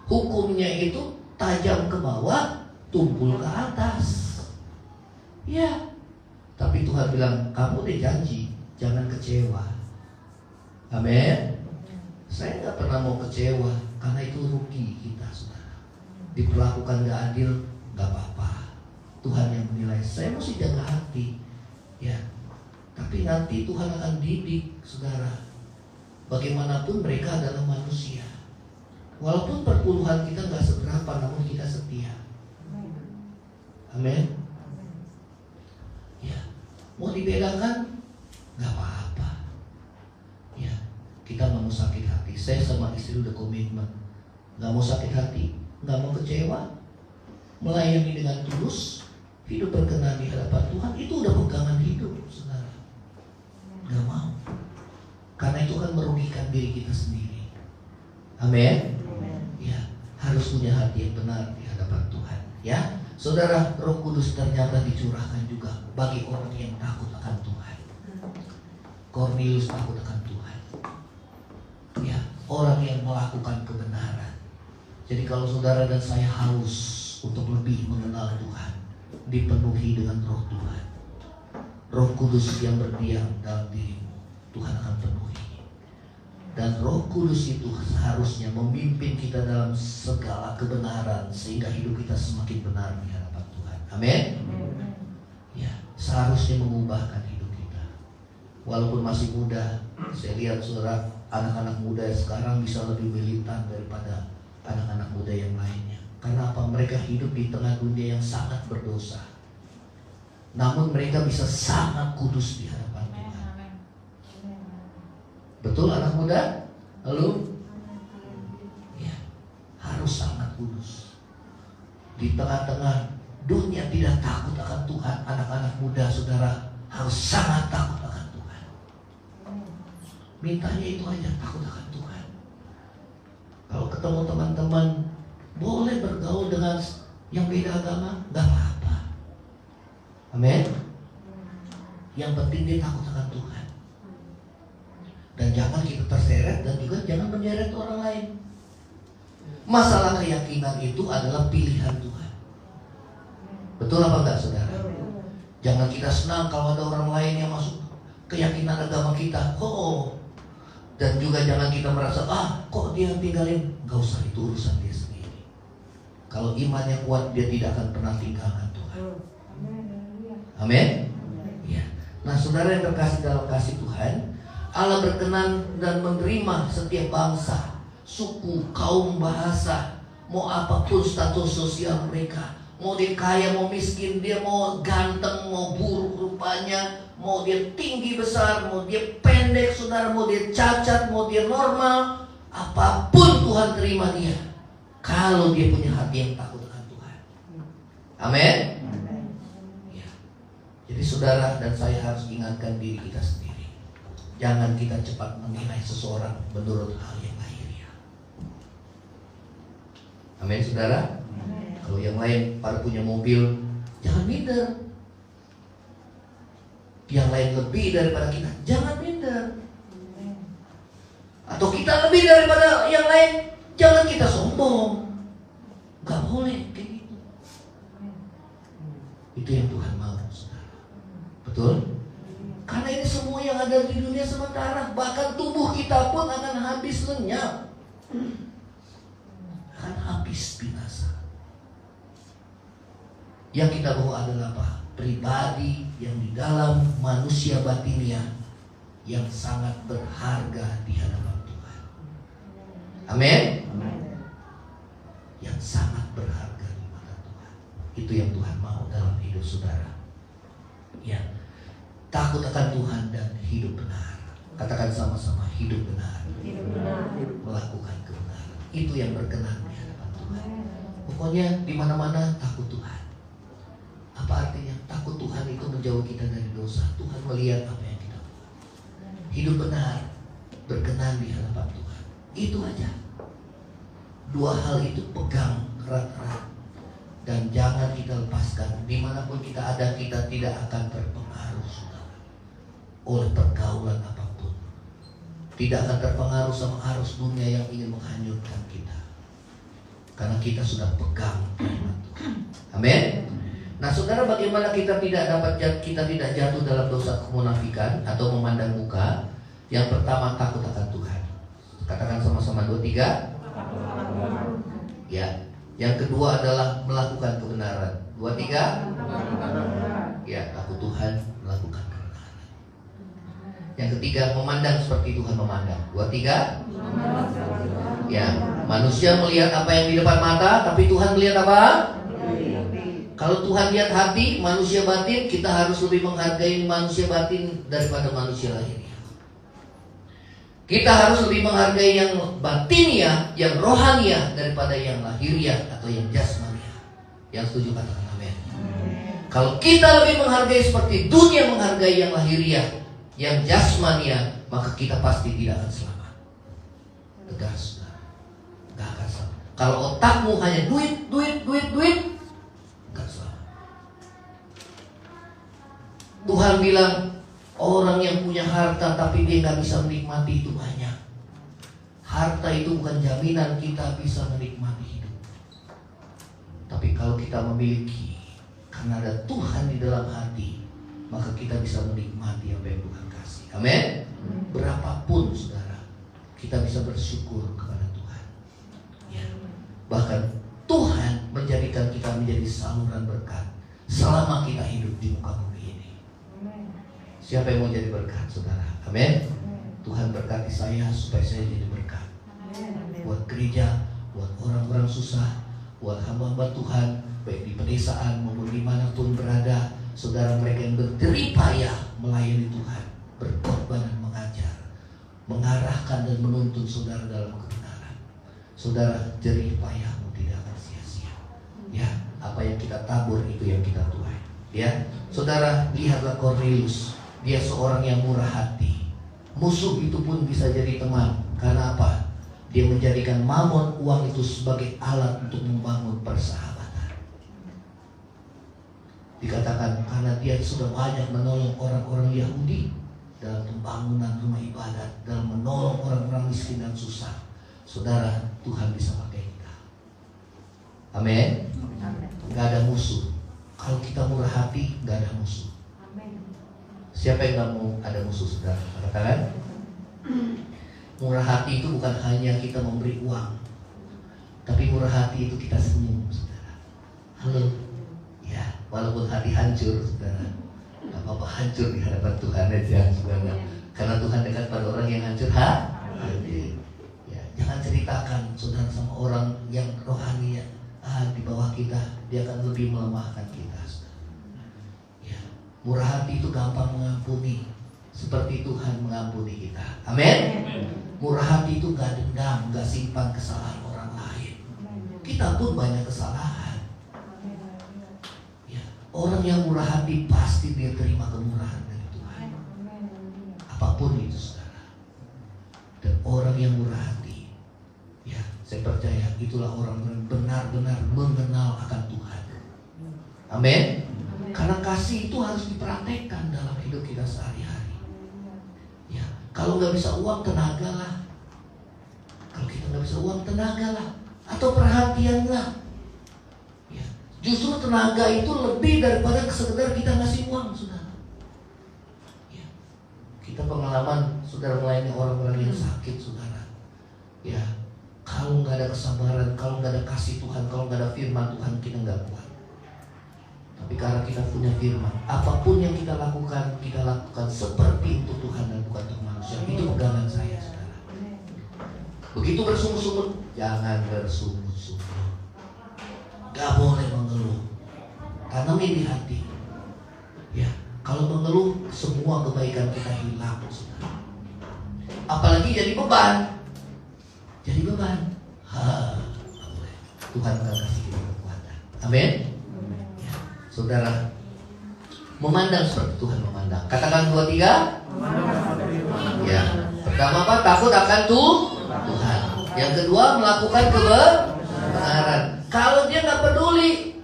Hukumnya itu tajam ke bawah, tumpul ke atas. Ya, tapi Tuhan bilang, kamu udah janji, jangan kecewa. Amin. Saya nggak pernah mau kecewa, karena itu rugi kita, saudara. Diperlakukan nggak adil, nggak apa-apa. Tuhan yang menilai. Saya mesti jaga hati, ya. Tapi nanti Tuhan akan didik, saudara. Bagaimanapun mereka adalah manusia. Walaupun perpuluhan kita nggak seberapa, namun kita setia. Amin. Ya, mau dibedakan nggak apa-apa. Ya, kita nggak mau sakit hati. Saya sama istri udah komitmen, nggak mau sakit hati, nggak mau kecewa, melayani dengan tulus, hidup berkenan di hadapan Tuhan. Itu udah pegangan hidup, saudara. Nggak mau, karena itu kan merugikan diri kita sendiri. Amin. Ya, harus punya hati yang benar di hadapan Tuhan. Ya, saudara, Roh Kudus ternyata dicurahkan juga bagi orang yang takut akan Tuhan. Kornelius takut akan Tuhan. Ya, orang yang melakukan kebenaran. Jadi kalau saudara dan saya haus untuk lebih mengenal Tuhan, dipenuhi dengan Roh Tuhan, Roh Kudus yang berdiam dalam dirimu, Tuhan akan penuhi. Dan Roh Kudus itu seharusnya memimpin kita dalam segala kebenaran, sehingga hidup kita semakin benar di hadapan Tuhan. Amin. Ya, seharusnya mengubahkan hidup kita. Walaupun masih muda, saya lihat saudara, anak-anak muda sekarang bisa lebih militan daripada anak-anak muda yang lainnya. Karena apa? Mereka hidup di tengah dunia yang sangat berdosa, namun mereka bisa sangat kudus di hadapan Tuhan. Betul anak muda? Lalu ya, harus sangat kudus. Di tengah-tengah dunia tidak takut akan Tuhan, anak-anak muda saudara harus sangat takut akan Tuhan. Mintanya itu aja, takut akan Tuhan. Kalau ketemu teman-teman, boleh bergaul dengan yang beda agama, gak apa-apa. Amin. Yang penting dia takut akan Tuhan. Dan jangan kita terseret, dan juga jangan menyeret orang lain. Masalah keyakinan itu adalah pilihan Tuhan. Betul apa enggak, saudara? Jangan kita senang kalau ada orang lain yang masuk keyakinan agama kita. Dan juga jangan kita merasa, kok dia tinggalin. Gak usah, itu urusan dia sendiri. Kalau imannya kuat, dia tidak akan pernah tinggalkan Tuhan. Amin. Ya. Nah, saudara yang terkasih dalam kasih Tuhan, Allah berkenan dan menerima setiap bangsa, suku, kaum, bahasa, mau apapun status sosial mereka, mau dia kaya, mau miskin, dia mau ganteng, mau buruk rupanya, mau dia tinggi besar, mau dia pendek, saudara, mau dia cacat, mau dia normal, apapun Tuhan terima dia, kalau dia punya hati yang takut akan Tuhan. Amin. Ya. Jadi saudara dan saya harus ingatkan diri kita sendiri. Jangan kita cepat menilai seseorang menurut hal yang lahiriah. Amin, saudara. Kalau yang lain pada punya mobil, jangan minder. Yang lain lebih daripada kita, jangan minder. Atau kita lebih daripada yang lain, jangan kita sombong. Gak boleh kayak gitu. Itu yang Tuhan mau, saudara. Betul? Karena ini semua yang ada di dunia sementara. Bahkan tubuh kita pun akan habis lenyap, akan habis binasa. Yang kita bawa adalah apa? Pribadi yang di dalam manusia batinia yang sangat berharga di hadapan Tuhan. Amin. Yang sangat berharga di mata Tuhan. Itu yang Tuhan mau dalam hidup saudara. Ya. Takut akan Tuhan dan hidup benar. Katakan sama-sama, hidup benar. Hidup benar. Melakukan kebenaran. Itu yang berkenan di hadapan Tuhan. Pokoknya di mana-mana takut Tuhan. Apa artinya? Takut Tuhan itu menjauh kita dari dosa. Tuhan melihat apa yang kita buat. Hidup benar, berkenan di hadapan Tuhan. Itu aja. Dua hal itu pegang erat-erat. Dan jangan kita lepaskan. Dimanapun kita ada, kita tidak akan terpengaruh, saudara, oleh pergaulan apapun. Tidak akan terpengaruh sama arus dunia yang ingin menghanyutkan kita, karena kita sudah pegang firman Tuhan. Amin. Nah, saudara, bagaimana kita tidak jatuh dalam dosa kemunafikan atau memandang muka? Yang pertama, takut akan Tuhan. Katakan sama-sama 2, 3. Ya. Yang kedua adalah melakukan kebenaran. 2, 3. Ya, takut Tuhan, melakukan kebenaran. Yang ketiga, memandang seperti Tuhan memandang. 2, 3. Ya, manusia melihat apa yang di depan mata, tapi Tuhan melihat apa? Kalau Tuhan lihat hati, manusia batin, kita harus lebih menghargai manusia batin daripada manusia lahiriah. Kita harus lebih menghargai yang batiniah, yang rohaniah daripada yang lahiriah atau yang jasmaniah. Yang setuju katakan amin. Kalau kita lebih menghargai seperti dunia menghargai yang lahiriah, yang jasmaniah, maka kita pasti tidak akan selamat. Tegas, gak akan selamat. Kalau otakmu hanya duit, gak selamat. Tuhan bilang, orang yang punya harta tapi dia gak bisa menikmati itu banyak. Harta itu bukan jaminan kita bisa menikmati hidup. Tapi kalau kita memiliki, karena ada Tuhan di dalam hati, maka kita bisa menikmati apa yang Tuhan kasih. Amin. Berapapun, saudara, kita bisa bersyukur kepada Tuhan. Ya. Bahkan Tuhan menjadikan kita menjadi saluran berkat selama kita hidup di muka bumi ini. Siapa yang mau jadi berkat, saudara? Amin. Tuhan berkati saya supaya saya jadi berkat. Buat gereja, buat orang-orang susah, buat hamba-hamba Tuhan, baik di pedesaan maupun dimanapun berada. Saudara, mereka yang berjerih payah melayani Tuhan, berkorban dan mengajar, mengarahkan dan menuntun saudara dalam kebenaran. Saudara, jerih payahmu tidak akan sia-sia. Ya, apa yang kita tabur itu yang kita tuai. Ya, saudara, lihatlah Kornelius. Dia seorang yang murah hati. Musuh itu pun bisa jadi teman. Karena apa? Dia menjadikan mamon, uang itu sebagai alat untuk membangun persahabatan. Dikatakan karena dia sudah banyak menolong orang-orang Yahudi dalam pembangunan rumah ibadat, dalam menolong orang-orang miskin dan susah. Saudara, Tuhan bisa pakai kita. Amin. Gak ada musuh. Kalau kita murah hati, gak ada musuh. Siapa yang gak mau ada musuh, saudara? Katakan. Murah hati itu bukan hanya kita memberi uang, tapi murah hati itu kita senyum, saudara. Halo. Ya, walaupun hati hancur, saudara, gak apa-apa hancur di hadapan Tuhan aja, saudara. Karena Tuhan dekat pada orang yang hancur hati. Ya, jangan ceritakan, saudara, sama orang yang rohani di bawah kita, dia akan lebih melemahkan kita, saudara. Murah hati itu gampang mengampuni, seperti Tuhan mengampuni kita. Amin. Murah hati itu gak dendam, gak simpan kesalahan orang lain. Kita pun banyak kesalahan. Ya, orang yang murah hati pasti dia terima kemurahan dari Tuhan. Apapun itu, saudara. Dan orang yang murah hati, ya, saya percaya itulah orang yang benar-benar mengenal akan Tuhan. Amin. Karena kasih itu harus dipraktekkan dalam hidup kita sehari-hari. Ya, kalau nggak bisa uang, tenaga lah. Kalau kita nggak bisa uang, tenaga lah, atau perhatian lah. Ya, justru tenaga itu lebih daripada sekedar kita ngasih uang, saudara. Ya, kita pengalaman, saudara, melayani orang-orang yang sakit, saudara. Ya, kalau nggak ada kesabaran, kalau nggak ada kasih Tuhan, kalau nggak ada firman Tuhan, kita nggak kuat. Tapi karena kita punya firman, apapun yang kita lakukan seperti untuk Tuhan dan bukan untuk manusia. Itu pegangan saya, saudara. Begitu bersungut-sungut, jangan bersungut-sungut. Gak boleh mengeluh. Tanamin di hati. Ya, kalau mengeluh, semua kebaikan kita hilang, saudara. Apalagi jadi beban. Jadi beban. Gak boleh. Tuhan akan kasih kita kekuatan. Amin. Saudara, Memandang seperti Tuhan memandang. Katakan 2, 3. Ya. Pertama apa? Takut akan Tuhan. Yang kedua melakukan kebenaran. Kalau dia nggak peduli,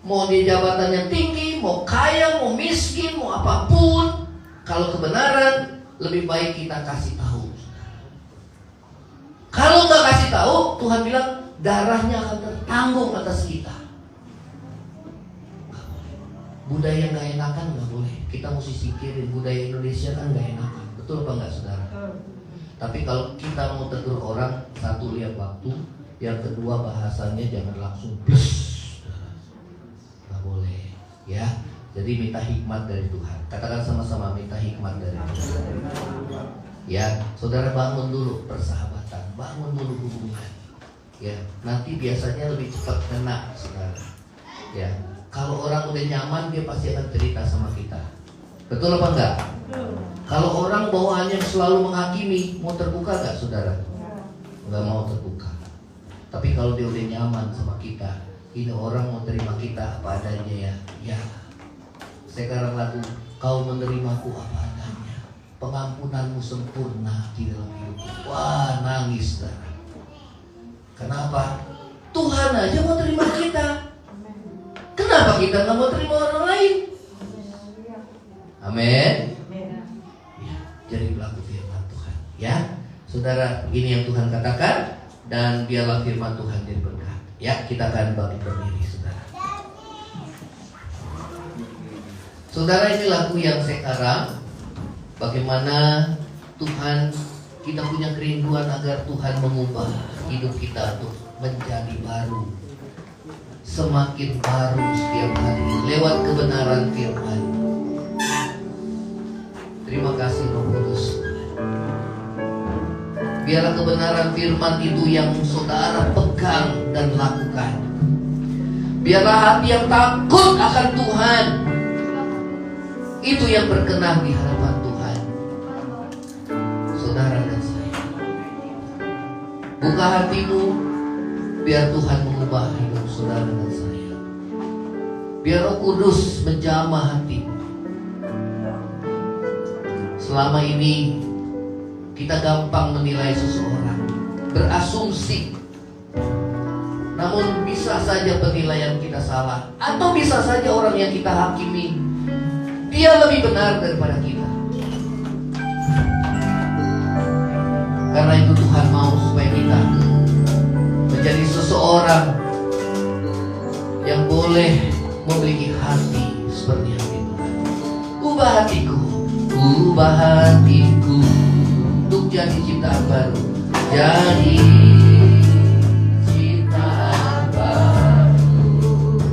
mau dia jabatannya tinggi, mau kaya, mau miskin, mau apapun, kalau kebenaran lebih baik kita kasih tahu. Kalau nggak kasih tahu, Tuhan bilang darahnya akan tertanggung atas kita. Budaya nggak enakan nggak boleh. Kita mesti sikirin budaya Indonesia kan nggak enakan. Betul apa nggak, saudara? Tapi kalau kita mau tegur orang, satu lihat waktu, yang kedua bahasanya jangan langsung plus, nggak boleh, ya. Jadi minta hikmat dari Tuhan. Katakan sama-sama, minta hikmat dari Tuhan. Ya, saudara bangun dulu persahabatan, bangun dulu hubungan. Ya, nanti biasanya lebih cepat kena, saudara. Ya, kalau orang udah nyaman dia pasti akan cerita sama kita. Betul apa enggak? Kalau orang bawaannya selalu menghakimi, mau terbuka gak, saudara? Enggak mau terbuka. Tapi kalau dia udah nyaman sama kita, ini orang mau terima kita apa adanya, ya. Ya. Sekarang lagu, kau menerimaku apa adanya, pengampunanmu sempurna di dalam hidupku. Wah, nangis, saudara. Kenapa? Tuhan aja mau terima kita. Kenapa kita nggak mau terima orang lain? Amin. Ya, jadi pelaku firman Tuhan. Ya, saudara, ini yang Tuhan katakan, dan biarlah firman Tuhan jadi berkat. Ya, kita akan bangkit berdiri, saudara. Saudara, ini lagu yang sekarang, bagaimana Tuhan, kita punya kerinduan agar Tuhan mengubah hidup kita untuk menjadi baru, semakin baru setiap hari lewat kebenaran firman. Terima kasih Roh Kudus. Biarlah kebenaran firman itu yang saudara pegang dan lakukan. Biarlah hati yang takut akan Tuhan itu yang berkenan di hadapan Tuhan. Saudara dan saya, buka hatimu, biar Tuhan mengubah hidup saudara dan saya. Biar Roh Kudus menjamah hatimu. Selama ini kita gampang menilai seseorang, berasumsi. Namun bisa saja penilaian kita salah, atau bisa saja orang yang kita hakimi dia lebih benar daripada kita. Karena itu Tuhan mau supaya kita menjadi seseorang yang boleh memiliki hati seperti hati Tuhan. Ubah hatiku, ubah hatiku untuk jadi ciptaan baru, jadi ciptaan baru.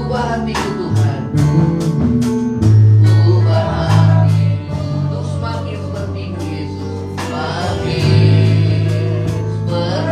Ubah hatiku Tuhan, ubah hatiku untuk semakin seperti Yesus, semakin seperti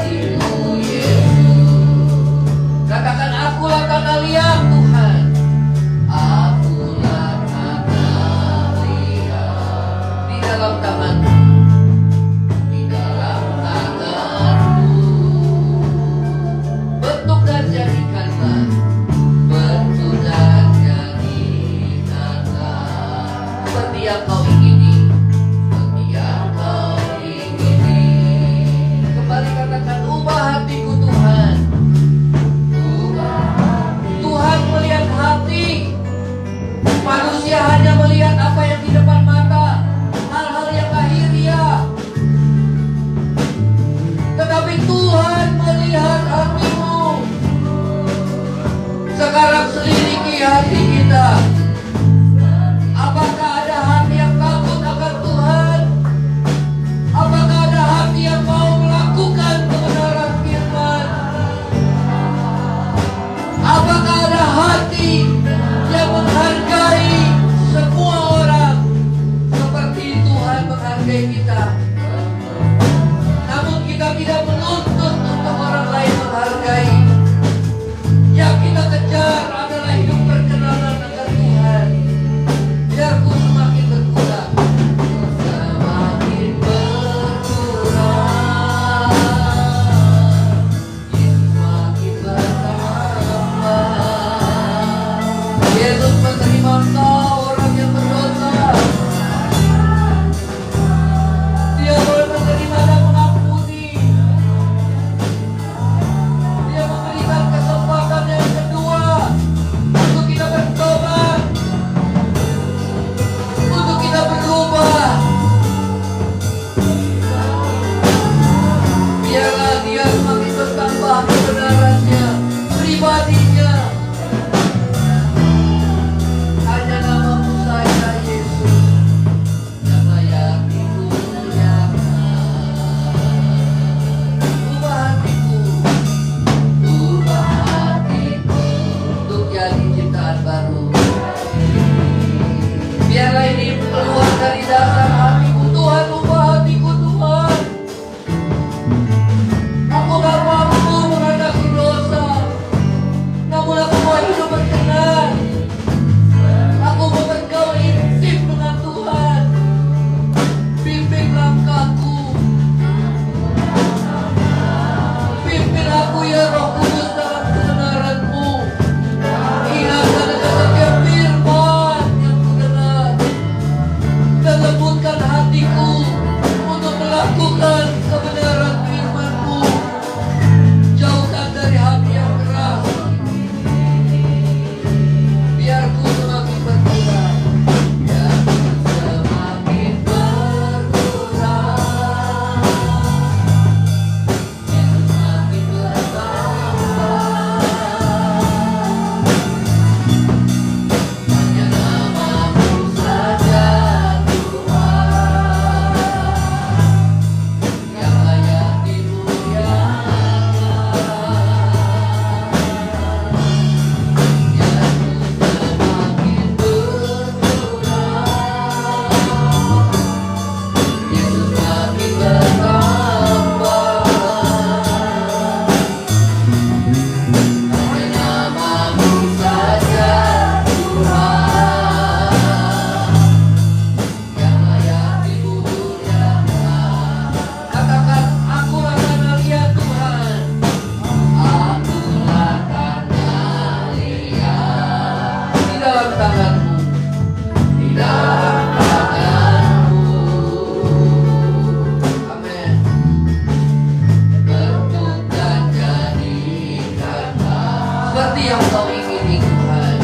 seperti yang Kau ingini Tuhan,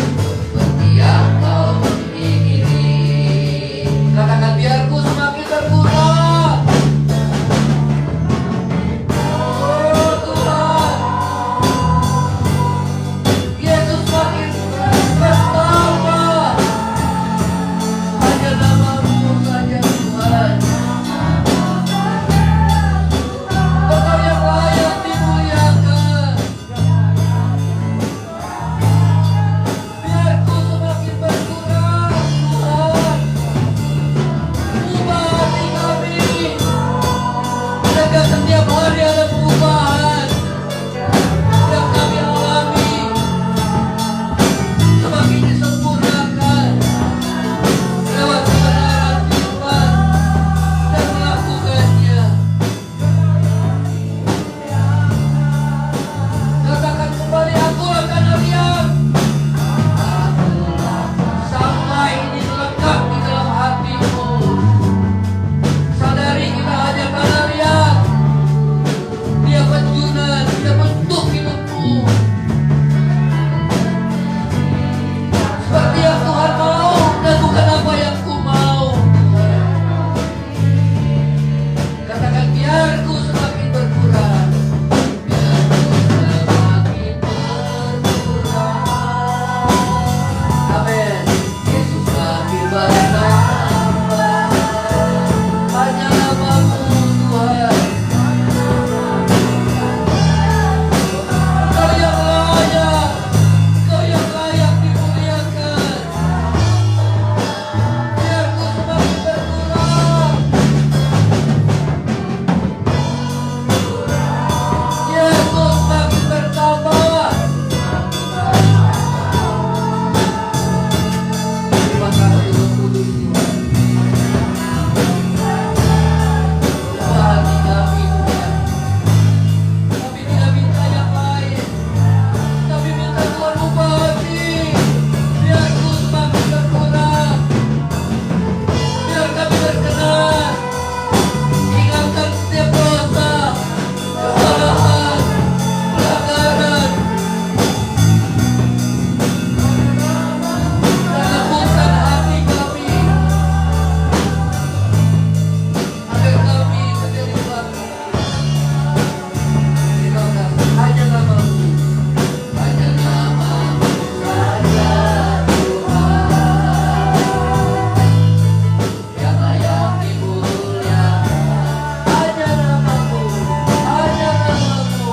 seperti yang Kau ingini. Katakan biarku semakin berkurang. Oh Tuhan, Yesus semakin bertambah. Hanya nama-Mu saja Tuhan. Engkau yang layak dimuliakan. Biarku semakin berkurang Tuhan. Ubah hati kami, sehingga setiap hari ada perubahan yang kami alami, semakin disempurnakan lewat kebenaran firman dan melakukannya. Katakan kembali, aku akan riang sampai ini lekat di dalam hatimu. Sadari kita hanya karena riang, dia penjunan, dia bentuk hidupmu. Seperti yang Tuhan mau dan bukan apa yang ku mau. Katakan biarku semakin berkurang. Biarku semakin berkurang. Amin. Yesus semakin bertambah. Hanya nama-Mu Tuhan. Kau yang layak, Kau yang layak dimuliakan. Biarku semakin berkurang. Yesus semakin bertambah. Terima kasih Roh Kudus Tuhan. Ubah hati kami Tuhan. Kami tidak minta yang lain. Kami minta Tuhan ubah hati. Biarku semakin berkurang. Biar kami berkenan. Ingatkan setiap dosa, kesalahan, pelanggaran. Dan lembutkan hati kami, agar kami menjadi pelaku. Terima kasih. Hanya nama-Mu, hanya nama-Mu saja Tuhan, yang layak dimuliakan. Hanya nama-Mu, hanya nama-Mu.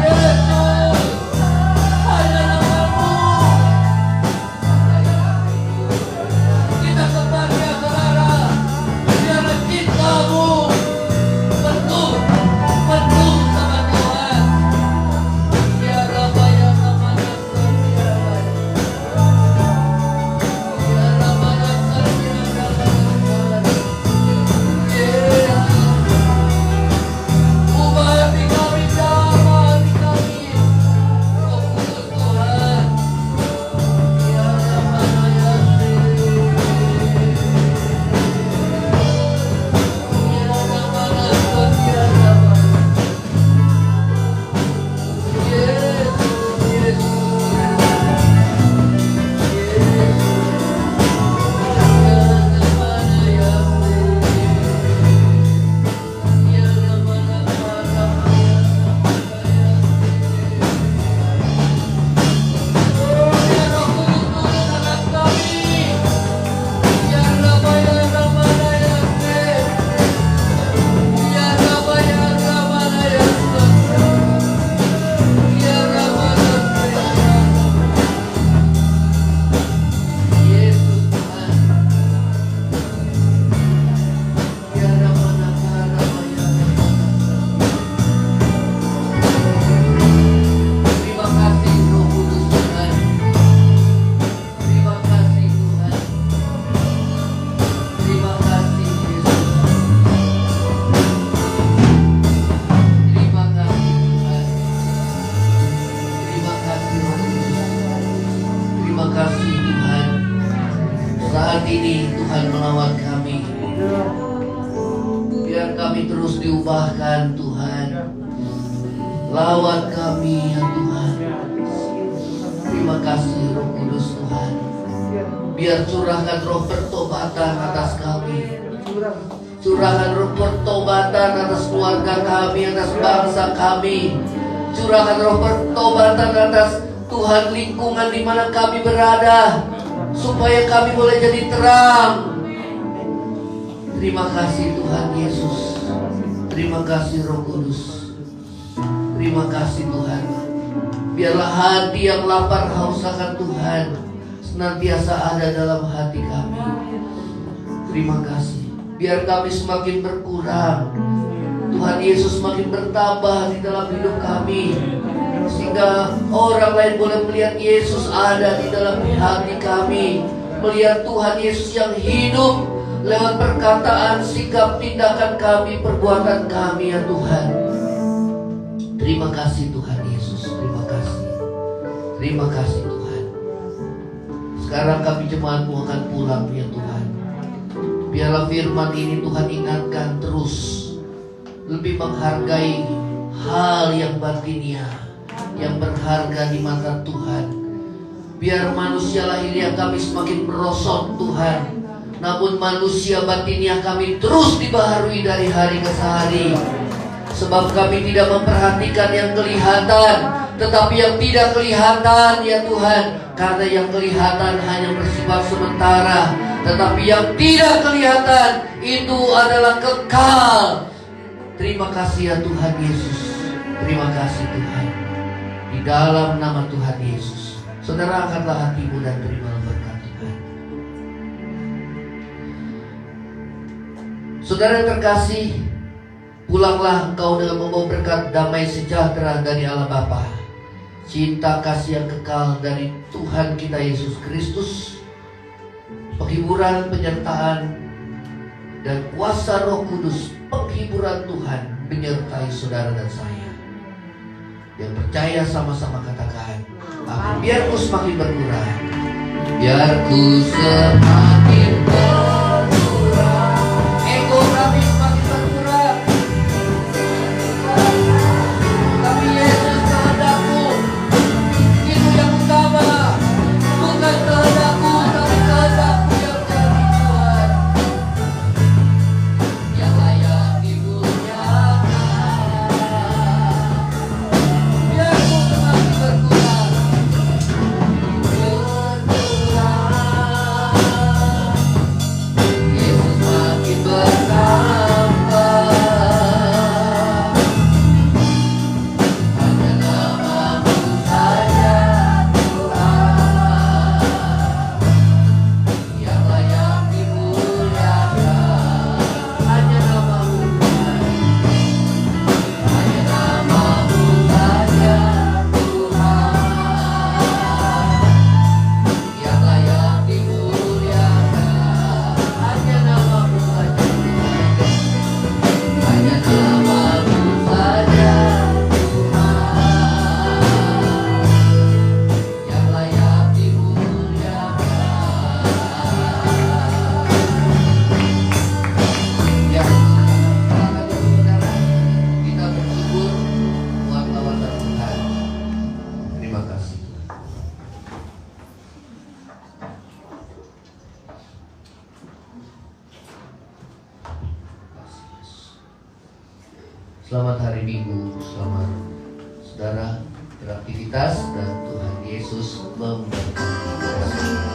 Yesus, hanya nama-Mu. Kita kembali ya saudara, biarlah cinta-Mu penuh sama Tuhan. Ya Rabba ya Ramana Sarjana, ya Ramana Sarjana. Yesus, ubah hati kami, jamah hati kami. Roh Kudus Tuhan. Ya Ramana ya Terima kasih Roh Kudus Tuhan. Terima kasih Tuhan. Terima kasih Yesus. Terima kasih Tuhan. Terima kasih Roh Kudus. Terima kasih Tuhan. Saat ini Tuhan melawat kami. Biar kami terus diubahkan Tuhan. Lawat kami ya Tuhan. Terima kasih Roh Kudus Tuhan. Biar curahkan roh pertobatan atas kami. Curahkan roh pertobatan atas keluarga kami, atas bangsa kami. Curahkan roh pertobatan atas Tuhan lingkungan di mana kami berada, supaya kami boleh jadi terang. Terima kasih Tuhan Yesus. Terima kasih Roh Kudus. Terima kasih Tuhan. Biarlah hati yang lapar haus akan Tuhan senantiasa ada dalam hati kami. Terima kasih. Biar kami semakin berkurang, Tuhan Yesus semakin bertambah di dalam hidup kami, sehingga orang lain boleh melihat Yesus ada di dalam hati kami, melihat Tuhan Yesus yang hidup lewat perkataan, sikap, tindakan kami, perbuatan kami ya Tuhan. Terima kasih Tuhan Yesus. Terima kasih. Terima kasih Tuhan. Sekarang kami jemaatmu akan pulang ya Tuhan. Biarlah firman ini Tuhan ingatkan terus, lebih menghargai hal yang batinia, yang berharga di mata Tuhan. Biar manusia lahiriah kami semakin merosot Tuhan, namun manusia batinia kami terus dibaharui dari hari ke hari. Sebab kami tidak memperhatikan yang kelihatan, tetapi yang tidak kelihatan ya Tuhan. Karena yang kelihatan hanya bersifat sementara, tetapi yang tidak kelihatan itu adalah kekal. Terima kasih ya Tuhan Yesus. Terima kasih Tuhan. Di dalam nama Tuhan Yesus, saudara angkatlah hatimu dan terima berkat Tuhan. Saudara yang terkasih, pulanglah engkau dengan membawa berkat damai sejahtera dari Allah Bapa, cinta kasih yang kekal dari Tuhan kita Yesus Kristus, penghiburan, penyertaan, dan kuasa Roh Kudus, penghiburan Tuhan menyertai saudara dan saya. Yang percaya sama-sama katakan, amin. Biar ku semakin berkurang, biar ku semakin berkurang, ego kami semakin berkurang, tapi Yesus kehendakmu itu yang utama. Bukan kehendakku, tapi kehendakmu yang jadi Tuhan, yang layak dimuliakan. Biar ku semakin berkurang, Yesus makin bertambah. Hanya namamu saja Tuhan, yang layak dimuliakan. Hanya namamu Tuhan, hanya namamu saja Tuhan, yang layak dimuliakan. Hanya namamu saja Tuhan, hanya namamu saja Tuhan, yang layak dimuliakan. Ya, silakan saudara, kita bersyukur buat lawatan Tuhan. Terima kasih. Selamat hari Minggu, selamat saudara beraktivitas dan Tuhan Yesus memberkati.